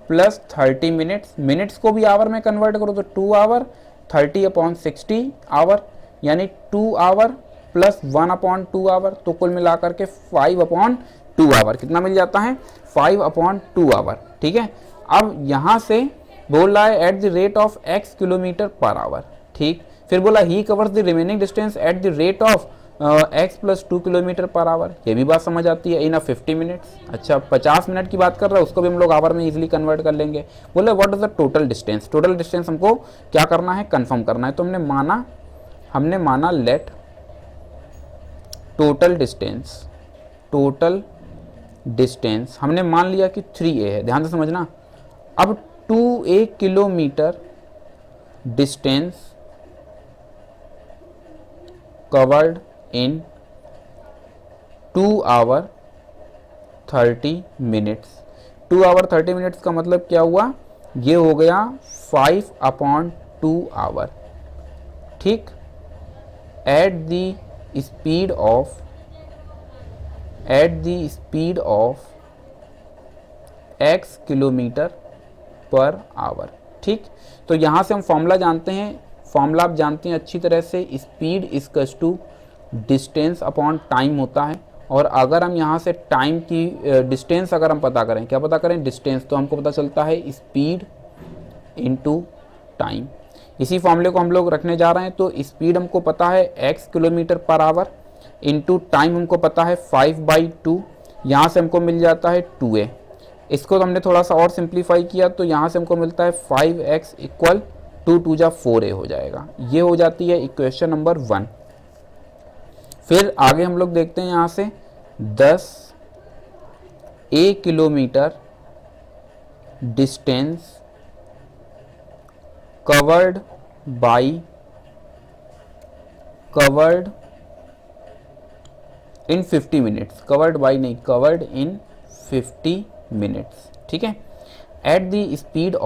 plus 30 minutes, minutes को भी आवर में कन्वर्ट करो तो 2 आवर 30/60 आवर, यानी 2 आवर प्लस 1/2 आवर, तो कुल मिलाकर के 5/2 आवर। कितना मिल जाता है, 5/2 आवर। ठीक है, अब यहां से बोल रहा है eight the rate of x kilometre per our. ठीक, फिर बोला ही covers the remaining distance eight the rate of x plus 2 kilometre per our. ये भी बात समझ आती है, इन अ 50 मिनट्स। अच्छा 50 मिनट की बात कर रहा है, उसको भी हम लोग आवर में इजीली कन्वर्ट कर लेंगे। बोले what is the total distance, total distance हमको क्या करना है, कंफर्म करना है। तो हमने माना लेट टोटल डिस्टेंस हमने मान लिया कि 3a है, ध्यान से समझना। अब 2a kilometre distance covered in 2 hour 30 minutes. 2 hour 30 minutes का मतलब क्या हुआ, ये हो गया 5/2 आवर। ठीक, eight the speed of x kilometre per our. ठीक, तो यहां से हम फॉर्मूला जानते हैं, फॉर्मूला आप जानते हैं अच्छी तरह से, speed equals to distance upon time होता है। और अगर हम यहाँ से टाइम की डिस्टेंस अगर हम पता करें, क्या पता करें, डिस्टेंस, तो हमको पता चलता है स्पीड इनटू टाइम। इसी फॉर्मूले को हम लोग रखने जा रहे हैं। तो स्पीड हमको पता है x kilometre per our, into time हमको पता है 5/2, यहाँ से हमको मिल जाता है 2a। इसको तो हमने थोड़ा सा और सिंप्लीफाई किया, तो यहाँ से हमको मिलता है 5x इक्वल 2 2 जा 4a हो जाएगा। ये हो जाती है इक्वेशन नंबर 1। फिर आगे हम लोग देखते हैं यहाँ से 10a kilometre distance covered in 50 minutes, covered in 50 minutes. ठीक है, eight the speed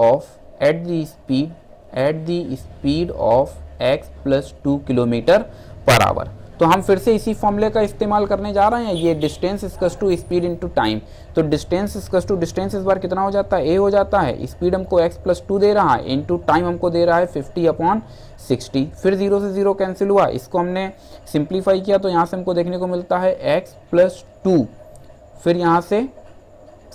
of x plus 2 kilometre per our. तो हम फिर से इसी फॉर्मूले का इस्तेमाल करने जा रहे हैं, ये distance equals to speed into time. तो डिस्टेंस इक्वल्स टू डिस्टेंस इस बार कितना हो जाता है, a हो जाता है। स्पीड हमको x प्लस 2 दे रहा है, इनटू टाइम हमको दे रहा है 50/60। फिर 0 से 0 कैंसिल हुआ, इसको हमने सिंप्लीफाई किया, तो यहाँ से हमको देखने को मिलता है x प्लस 2, फिर यहाँ से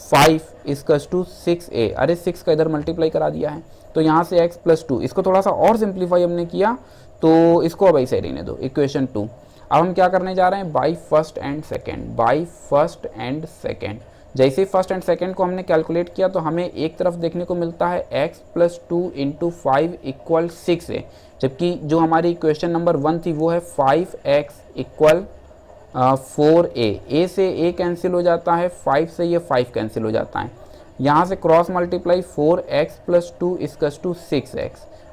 5 इक्वल्स टू 6a। अरे 6 का इधर मल्टीप्लाई करा दिया है, तो यहाँ से x प्लस 2, इसको थोड़ा सा और सिंप्लीफाई हमने किया, तो इसको अब ऐसे रहने दो, इक्वेशन 2। अब हम क्या करने जा रहे हैं, बाई फर्स्ट एंड सेकेंड। जैसे ही फर्स्ट एंड सेकेंड को हमने कैलकुलेट किया, तो हमें एक तरफ देखने को मिलता है x plus 2 into 5 equal 6a, जबकि जो हमारी इक्वेशन नंबर 1 थी वो है 5x इक्वल 4a। a से a कैंसिल हो जाता है, 5 से ये 5 कैंसिल हो जाता है, यहाँ से cross multiply 4x plus 2 equals to 6x,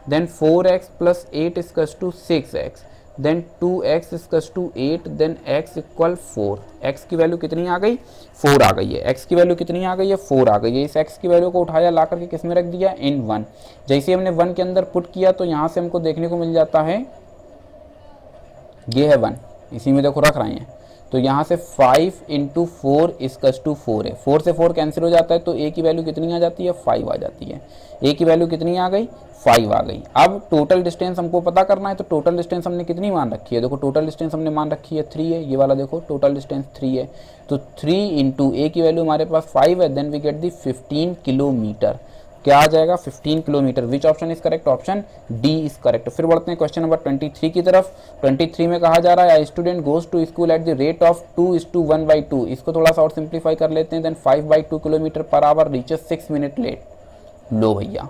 then 4x plus 8 equals to 6x, then 2x equals to 8, then x equal 4। x की वैल्यू कितनी आ गई, 4 आ गई है। x की वैल्यू कितनी आ गई है, 4 आ गई है। इस x की वैल्यू को उठाया, ला करके किस में रख दिया, इन 1। जैसे हमने 1 के अंदर पुट किया, तो यहाँ से हमको देखने को मिल जाता है, ये है 1, इसी में देखो रख रहे हैं। तो यहाँ से 5 इंटू 4 इक्वल्स टू 4 है, 4 से 4 कैंसिल हो जाता है, तो a की वैल्यू कितनी आ जाती है, 5 आ जाती है। a की वैल्यू कितनी आ गई, 5 आ गई। अब टोटल डिस्टेंस हमको पता करना है, तो टोटल डिस्टेंस हमने कितनी मान रखी है, देखो टोटल डिस्टेंस हमने मान रखी है 3 है, ये वाला देखो टोटल डिस्टेंस 3 है। तो 3 इंटू a की वैल्यू हमारे पास 5 है, then we get the 15 kilometre. क्या आ जाएगा, 15 kilometre. Which option is correct, option D is correct. फिर बढ़ते हैं क्वेश्चन नंबर 23 की तरफ। 23 में कहा जा रहा है, student goes to school at the rate of 2:1/2। इसको थोड़ा सा और सिंप्लीफाई कर लेते हैं, then 5/2 kilometre per hour, reaches 6 minute late. लो भैया,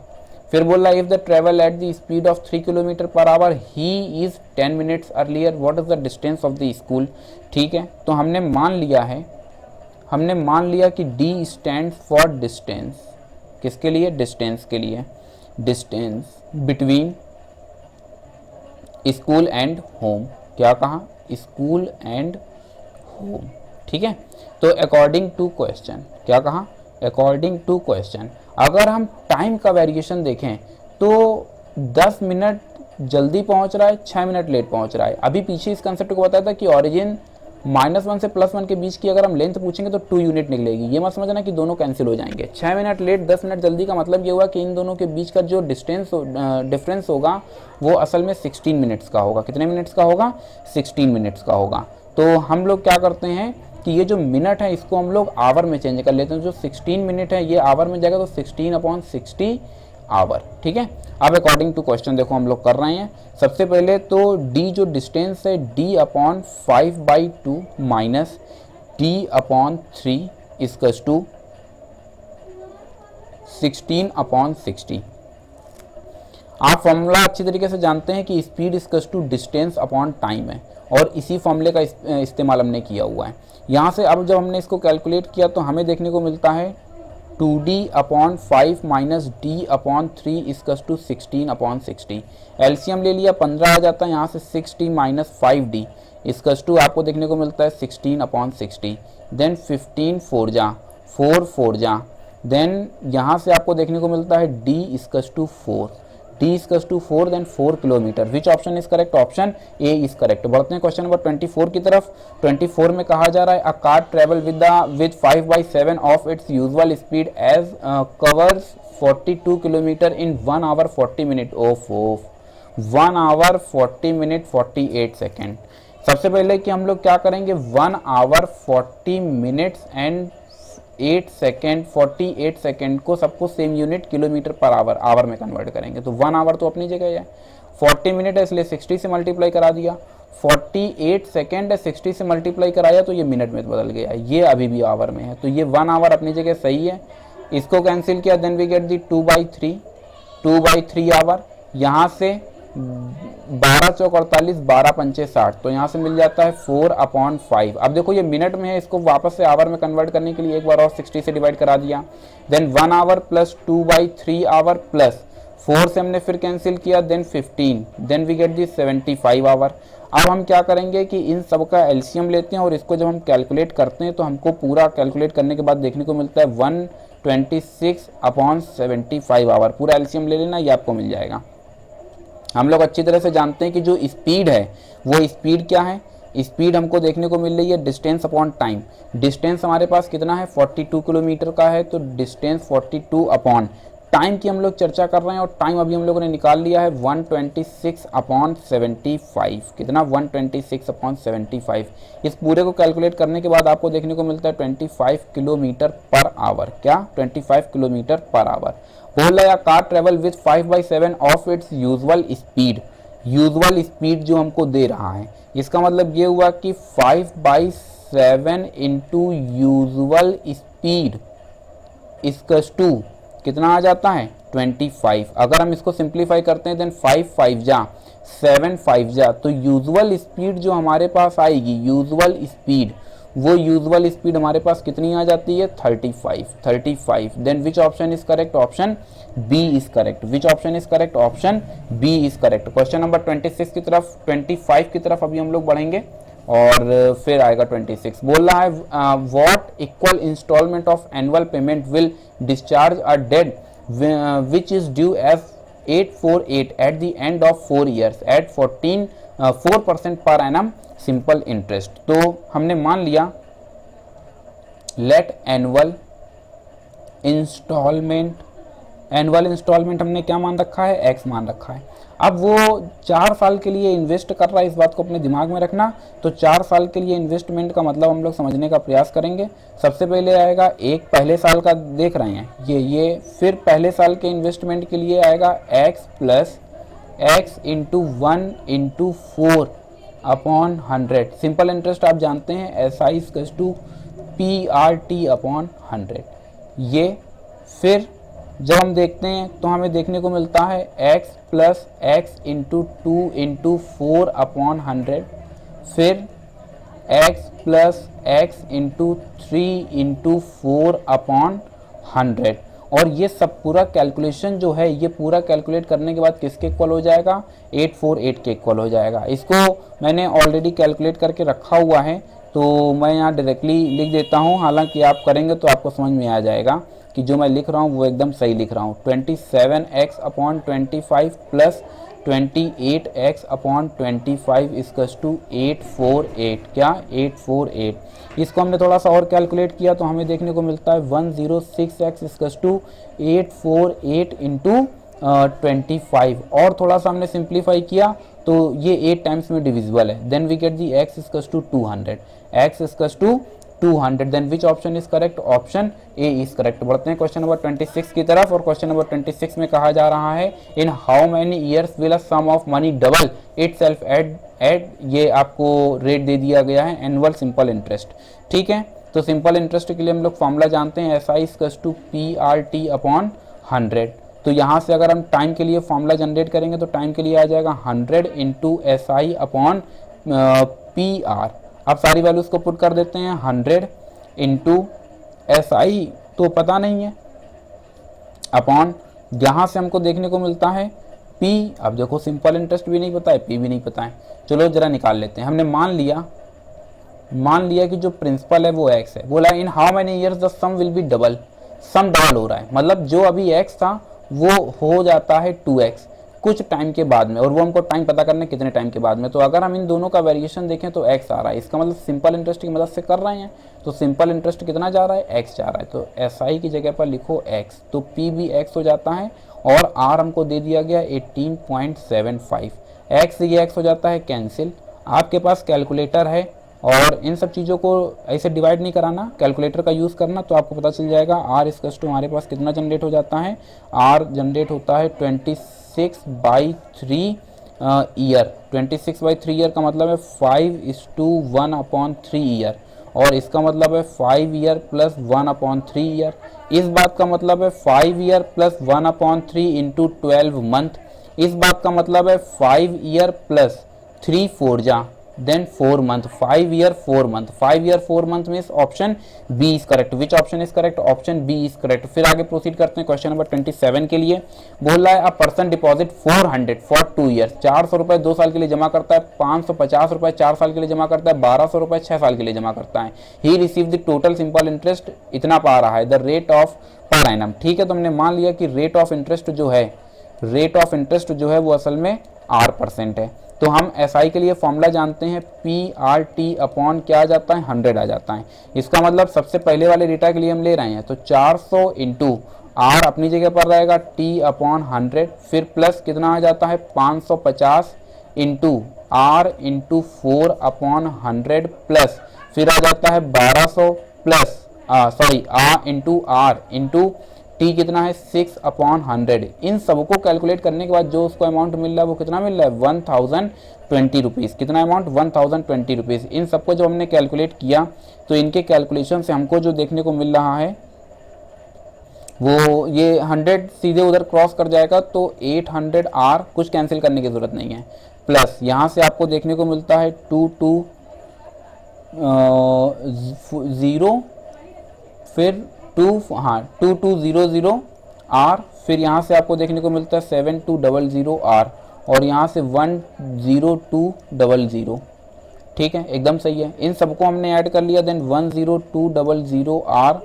फिर बोल रहा है if the travel at the speed of 3 kilometre per hour, he is 10 minutes earlier, what is the distance of the school. ठीक है, तो हमने मान लिया कि डी स्टैंड फॉर डिस्टेंस, किसके लिए, डिस्टेंस के लिए, distance between school and home. क्या कहा, स्कूल एंड होम। ठीक है, तो अकॉर्डिंग टू क्वेश्चन, क्या कहा, अकॉर्डिंग टू क्वेश्चन, अगर हम टाइम का वेरिएशन देखें तो 10 मिनट जल्दी पहुंच रहा है, 6 मिनट लेट पहुंच रहा है। अभी पीछे इस कंसेप्ट को बताया था कि ओरिजिन -1 से +1 के बीच की अगर हम लेंथ पूछेंगे तो 2 यूनिट निकलेगी। ये मत समझना कि दोनों कैंसिल हो जाएंगे। 6 मिनट लेट 10 मिनट जल्दी का मतलब ये हुआ कि इन दोनों के बीच का जो डिफरेंस होगा वो असल में 16 मिनट्स का होगा। कितने मिनट्स का होगा, 16 मिनट्स का होगा। तो हम लोग क्या करते हैं कि ये जो मिनट है इसको हम लोग आवर में चेंज कर लेते हैं। जो 16 मिनट है ये आवर में जाएगा तो 16/60 आवर। ठीक है, अब अकॉर्डिंग टू क्वेश्चन देखो हम लोग कर रहे हैं। सबसे पहले तो d जो डिस्टेंस है d/5/2 minus d/3 equals to 16/60। आप फॉर्मूला अच्छी तरीके से जानते हैं कि speed equals to distance upon time है और इसी फॉर्मूले का इस्तेमाल हमने किया हुआ है। यहाँ से अब जब हमने इसको कैलकुलेट किया तो हमें देखने को मिलता है 2d/5 minus d/3 equals to 16/60। LCM ले लिया 15 आ जाता है, यहाँ से 6d minus 5d equals to आपको देखने को मिलता है 16/60। देन 15 4 जा 4 4 जा, देन यहाँ से आपको देखने को मिलता है d equals to 4, d equals to 4, then 4 kilometre. Which option is correct, option A is correct. बढ़ते हैं क्वेश्चन नंबर 24 की तरफ। 24 में कहा जा रहा है a car travel with 5/7 of its usual speed as covers 42 kilometre in 1 hour 40 minute of 1 hour 40 minute 48 second. सबसे पहले कि हम लोग क्या करेंगे, 1 hour 40 minutes and 8 second 48 second को सबको same unit kilometre per hour में कन्वर्ट करेंगे। तो 1 आवर तो अपनी जगह है, 40 मिनट है इसलिए 60 से मल्टीप्लाई करा दिया, 48 सेकेंड है 60 से मल्टीप्लाई कराया तो ये मिनट में बदल गया, ये अभी भी आवर में है। तो ये 1 आवर अपनी जगह सही है। इसको कैंसिल किया, then we get the 2/3 hour. यहाँ से 12 चौक 48, 12 पंचे 60, तो यहाँ से मिल जाता है 4/5। अब देखो ये मिनट में है, इसको वापस से आवर में कन्वर्ट करने के लिए एक बार और 60 से डिवाइड करा दिया। Then 1 hour plus 2/3 hour plus 4 से हमने फिर कैंसिल किया, then 15, then we get the 75 hour. अब हम क्या करेंगे कि इन सब का एलसीएम लेते हैं और इसको जब हम कैलकुलेट करते हैं तो हमको पूरा कैलकुलेट करने के बाद देखने को मिलता है 126/75 आवर। पूरा एलसीएम ले लेना, ये आपको मिल जाएगा। हम लोग अच्छी तरह से जानते हैं कि जो स्पीड है वो स्पीड क्या है, स्पीड हमको देखने को मिल रही है डिस्टेंस अपॉन टाइम। डिस्टेंस हमारे पास कितना है, 42 किलोमीटर का है, तो डिस्टेंस 42 अपॉन टाइम की हम लोग चर्चा कर रहे हैं और टाइम अभी हम लोगों ने निकाल लिया है 126/75। कितना, 126/75। इस पूरे को कैलकुलेट करने के बाद आपको देखने को मिलता है 25 किलोमीटर पर आवर। क्या, 25 किलोमीटर पर आवर। बोल रहा है car travel with 5/7 of its usual speed. Usual speed जो हमको दे रहा है, इसका मतलब ये हुआ कि 5/7 into usual speed equals to कितना आ जाता है, 25। अगर हम इसको सिंप्लीफाई करते हैं देन 5 5 जा 7 5 जा, तो यूजुअल स्पीड जो हमारे पास आएगी, यूजुअल स्पीड, वो यूजुअल स्पीड हमारे पास कितनी आ जाती है, 35। Then which option is correct, option B is correct. Which option is correct, option B is correct. Question number 26 की तरफ, 25 की तरफ अभी हम लोग बढ़ेंगे और फिर आएगा 26। बोल रहा है what equal instalment of annual payment will discharge a debt which is due as 848 at the end of 4 years at 4% per annum simple interest. तो हमने मान लिया लेट एनुअल इंस्टॉलमेंट हमने क्या मान रखा है, एक्स मान रखा है। अब वो 4 साल के लिए इन्वेस्ट कर रहा है, इस बात को अपने दिमाग में रखना। तो 4 साल के लिए इन्वेस्टमेंट का मतलब हम लोग समझने का प्रयास करेंगे। सबसे पहले आएगा एक पहले साल का, देख रहे हैं ये फिर पहले साल के इन्वेस्टमेंट के लिए आएगा x plus x into 1 into 4/100। Simple interest आप जानते हैं SI इक्वल्स टू PRT/100। ये फिर जब हम देखते हैं तो हमें देखने को मिलता है x plus x into 2 into 4/100, फिर x plus x into 3 into 4/100। और ये सब पूरा कैलकुलेशन जो है, ये पूरा कैलकुलेट करने के बाद किसके इक्वल हो जाएगा, 848 के इक्वल हो जाएगा। इसको मैंने ऑलरेडी कैलकुलेट करके रखा हुआ है तो मैं यहाँ डायरेक्टली लिख देता हूँ, हालांकि आप करेंगे तो आपको समझ में आ जाएगा कि जो मैं लिख रहा हूँ वो एकदम सही लिख रहा हूँ। 27x/25 plus 28x/25 equals to 848। क्या 848। इसको हमने थोड़ा सा और कैलकुलेट किया तो हमें देखने को मिलता है 106x इक्वल्स टू 848 इंटू 25। और थोड़ा सा हमने सिंप्लीफाई किया तो ये 8 टाइम्स में डिविजिबल है। Then we get the x equals to 200। x equals to 200। Then which option is correct? Option A is correct. बढ़ते हैं क्वेश्चन नंबर 26 की तरफ, और क्वेश्चन नंबर 26 में कहा जा रहा है in how many years will a sum of money double itself at ये आपको रेट दे दिया गया है एनुअल सिंपल इंटरेस्ट। ठीक है, तो सिंपल इंटरेस्ट के लिए हम लोग फॉर्मूला जानते हैं SI equals to PRT upon 100। तो यहाँ से अगर हम टाइम के लिए फॉर्मूला जनरेट करेंगे तो टाइम के लिए आ जाएगा 100 इंटू SI अपॉन PR। अब सारी वैल्यूज को पुट कर देते हैं। 100 इंटू SI तो पता नहीं है, अपॉन यहाँ से हमको देखने को मिलता है P। अब देखो सिंपल इंटरेस्ट भी नहीं पता है, P भी नहीं पता है। चलो जरा निकाल लेते हैं। हमने मान लिया कि जो प्रिंसिपल है वो x है। बोला in how many years the sum will be double. Sum double हो रहा है, मतलब जो अभी x था वो हो जाता है 2x कुछ टाइम के बाद में, और वो हमको टाइम पता करना है कितने टाइम के बाद में। तो अगर हम इन दोनों का वेरिएशन देखें तो x आ रहा है, इसका मतलब सिंपल इंटरेस्ट की मदद से कर रहे हैं। तो सिंपल इंटरेस्ट कितना जा रहा है? x जा रहा है। तो SI की जगह पर लिखो x, तो P भी x हो जाता है, और R हमको दे दिया गया 18.75। x ये x हो जाता है कैंसिल। आपके पास कैलकुलेटर है, और इन सब चीज़ों को ऐसे डिवाइड नहीं कराना, कैलकुलेटर का यूज़ करना, तो आपको पता चल जाएगा। R इक्वल्स टू हमारे पास कितना जनरेट हो जाता है? R जनरेट होता है 26/3 ईयर। 26/3 ईयर का मतलब है 5:1/3 ईयर, और इसका मतलब है 5 ईयर प्लस 1/3 ईयर। इस बात का मतलब है 5 ईयर प्लस 1/3 इंटू 12 मंथ। इस बात का मतलब है 5 ईयर प्लस 3 4 जा then 4 month. 5 year 4 month. 5 year 4 month means option B is correct. Which option is correct? Option B is correct. फिर आगे प्रोसीड करते हैं क्वेश्चन नंबर 27 के लिए। बोल रहा है a person deposit 400 for 2 years. 400 रुपए 2 साल के लिए जमा करता है, 550 रुपए 4 साल के लिए जमा करता है, 1200 रुपए 6 साल के लिए जमा करता है। He receive the total simple interest इतना पा रहा है, the rate of per annum. ठीक है, तो हमने मान लिया कि रेट ऑफ इंटरेस्ट जो है वो असल में R% है। तो हम SI के लिए फॉर्मूला जानते हैं, PRT अपॉन क्या आ जाता है? 100 आ जाता है। इसका मतलब सबसे पहले वाले डेटा के लिए हम ले रहे हैं, तो 400 इंटू R अपनी जगह पर रहेगा T अपॉन 100, फिर प्लस कितना आ जाता है? 550 into R into 4 upon 100, plus फिर आ जाता है 1200 प्लस R इंटू T कितना है? 6/100। इन सबको कैलकुलेट करने के बाद जो उसको अमाउंट मिल रहा है वो कितना मिल रहा है? 1020 रुपीज़। कितना अमाउंट? 1020 रुपीज़। इन सबको जब हमने कैलकुलेट किया तो इनके कैलकुलेशन से हमको जो देखने को मिल रहा है वो ये 100 सीधे उधर क्रॉस कर जाएगा, तो 800R कुछ कैंसिल करने की ज़रूरत नहीं है, प्लस यहाँ से आपको देखने को मिलता है 2200, फिर 2200R, फिर यहाँ से आपको देखने को मिलता है 7200R, और यहाँ से 10200। ठीक है, एकदम सही है। इन सबको हमने ऐड कर लिया, देन 10200R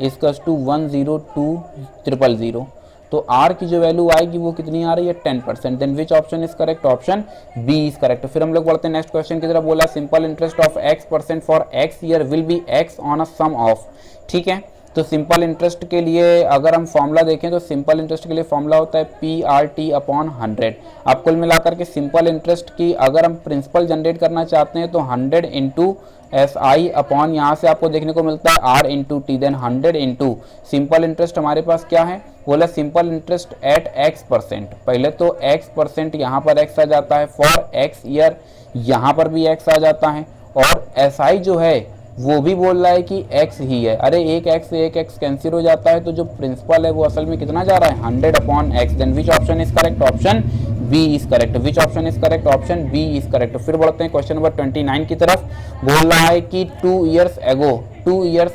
इक्वल्स टू 102,000। तो R की जो वैल्यू आएगी वो कितनी आ रही है? 10%। Then which option is correct? Option B is correct. फिर हम लोग बढ़ते हैं नेक्स्ट क्वेश्चन की तरफ। बोला simple interest of x% for x year will be x on a sum of. ठीक है, तो सिंपल इंटरेस्ट के लिए अगर हम फॉर्मूला देखें तो सिंपल इंटरेस्ट के लिए फॉर्मूला होता है PRT अपॉन 100। अब कुल मिलाकर के सिंपल इंटरेस्ट की अगर हम प्रिंसिपल जनरेट करना चाहते हैं तो 100 इंटू SI अपॉन यहाँ से आपको देखने को मिलता है R into T, then 100 into simple interest हमारे पास क्या है? बोला सिंपल इंटरेस्ट एट x%। पहले तो x%, यहाँ पर x आ जाता है, फॉर x ईयर यहाँ पर भी x आ जाता है, और SI जो है वो भी बोल रहा है कि x ही है। अरे एक x से एक x कैंसिल हो जाता है, तो जो प्रिंसिपल है वो असल में कितना जा रहा है? 100 upon x। Then which option is correct? Option B is correct. Which option is correct? Option B is correct. फिर बढ़ते हैं क्वेश्चन नंबर 29 की तरफ। बोल रहा है कि 2 years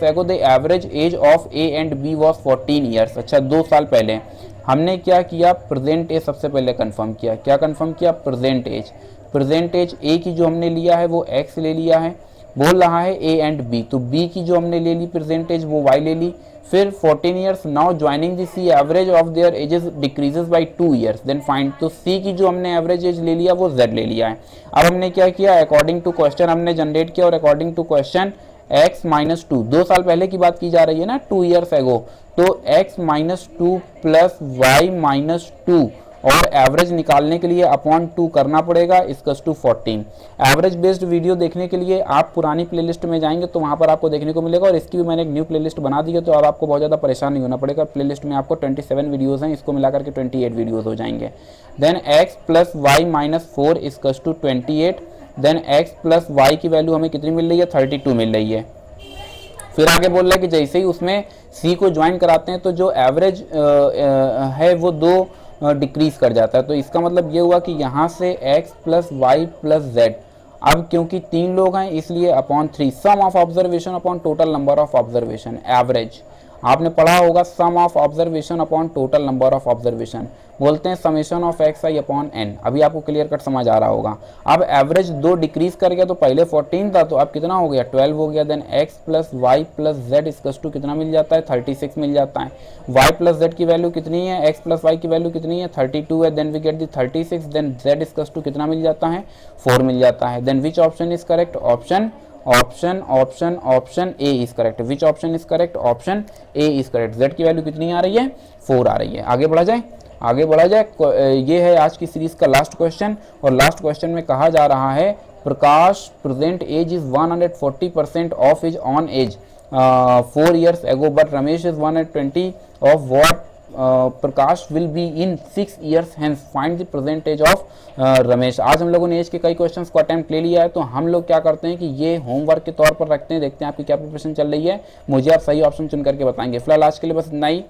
ago the average age of A and B was 14 years. अच्छा, 2 साल पहले हमने क्या किया? प्रेजेंट एज सबसे पहले कंफर्म किया। क्या कंफर्म किया? Present age. Present age A की जो हमने लिया है वो x ले लिया है, बोल रहा है ए एंड बी, तो बी की जो हमने ले ली परसेंटेज वो वाई ले ली। फिर 14 years now joining the C average of their ages decreases by 2 years then find, तो सी की जो हमने एवरेज एज ले लिया वो जेड ले लिया है। अब हमने क्या किया, अकॉर्डिंग टू क्वेश्चन हमने जनरेट किया और according to question x minus 2, 2 साल पहले की बात की जा रही है ना, 2 ईयर्स एगो, तो x minus 2 plus Y minus 2 और एवरेज निकालने के लिए अपॉन 2 करना पड़ेगा इसकस टू 14। एवरेज बेस्ड वीडियो देखने के लिए आप पुरानी प्लेलिस्ट में जाएंगे तो वहां पर आपको देखने को मिलेगा, और इसकी भी मैंने एक न्यू प्लेलिस्ट बना दी है, तो अब आपको बहुत ज़्यादा परेशान नहीं होना पड़ेगा। प्लेलिस्ट में आपको 27 वीडियोज़ हैं, इसको मिलाकर के 28 वीडियोज़ हो जाएंगे। Then x plus Y minus 4 इसकस to 28, then x plus Y की वैल्यू हमें कितनी मिल रही है, 32 मिल रही है। फिर आगे बोल रहा है कि जैसे ही उसमें c को ज्वाइन कराते हैं तो जो एवरेज है वो 2 डिक्रीज कर जाता है, तो इसका मतलब ये हुआ कि यहाँ से x plus Y plus Z, अब क्योंकि 3 लोग हैं इसलिए upon 3, sum of observation upon total number of observation, average आपने पढ़ा होगा, sum of observation upon total number of observation बोलते हैं summation of X I upon N. अभी आपको क्लियर कट समझ आ रहा होगा। अब एवरेज 2 डिक्रीज कर गया, तो पहले 14 था तो अब कितना हो गया, 12 हो गया। Then x plus Y plus Z इसकस टू कितना मिल जाता है, 36 मिल जाता है। y प्लस जेड की वैल्यू कितनी है, x प्लस वाई की वैल्यू कितनी है, 32 है। Then we get the 36, then z इसकस टू कितना मिल जाता है, 4 मिल जाता है। Then which option is correct, option option option option A is correct. Which option is correct, option A is correct. z की वैल्यू कितनी आ रही है, 4 आ रही है। आगे बढ़ा जाए, आगे बढ़ा जाए। ये है आज की सीरीज का लास्ट क्वेश्चन, और लास्ट क्वेश्चन में कहा जा रहा है Prakash present age is 140% of is on age 4 years ago, but Ramesh is 120 of what Prakash will be in 6 years hence, find the present age of Ramesh. आज हम लोगों ने एज के कई क्वेश्चंस को अटेम्प्ट ले लिया है, तो हम लोग क्या करते हैं कि ये होमवर्क के तौर पर रखते हैं, देखते हैं आपकी क्या प्रिपरेशन चल रही है, मुझे आप सही ऑप्शन चुन करके बताएंगे। फिलहाल आज के लिए बस इतना ही,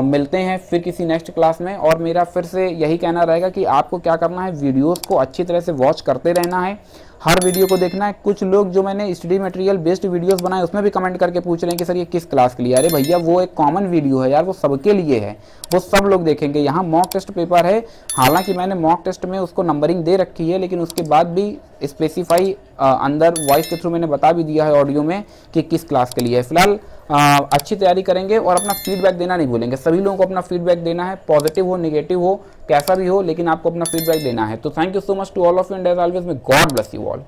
मिलते हैं फिर किसी नेक्स्ट क्लास में। और मेरा फिर से यही कहना रहेगा कि आपको क्या करना है, वीडियोज़ को अच्छी तरह से वॉच करते रहना है, हर वीडियो को देखना है। कुछ लोग जो मैंने स्टडी मटेरियल बेस्ड वीडियोस बनाए उसमें भी कमेंट करके पूछ रहे हैं कि सर ये किस क्लास के लिए। अरे भैया वो एक कॉमन वीडियो है यार, वो सबके लिए है, वो सब लोग देखेंगे। यहाँ मॉक टेस्ट पेपर है, हालांकि मैंने मॉक टेस्ट में उसको नंबरिंग दे रखी है, लेकिन उसके बाद भी स्पेसिफाई अंदर वॉइस के थ्रू मैंने बता भी दिया है ऑडियो में कि किस क्लास के लिए है। फिलहाल अच्छी तैयारी करेंगे और अपना फीडबैक देना नहीं भूलेंगे। सभी लोगों को अपना फीडबैक देना है, पॉजिटिव हो नेगेटिव हो कैसा भी हो, लेकिन आपको अपना फीडबैक देना है। तो thank you so much to all of you and as always may God bless you all.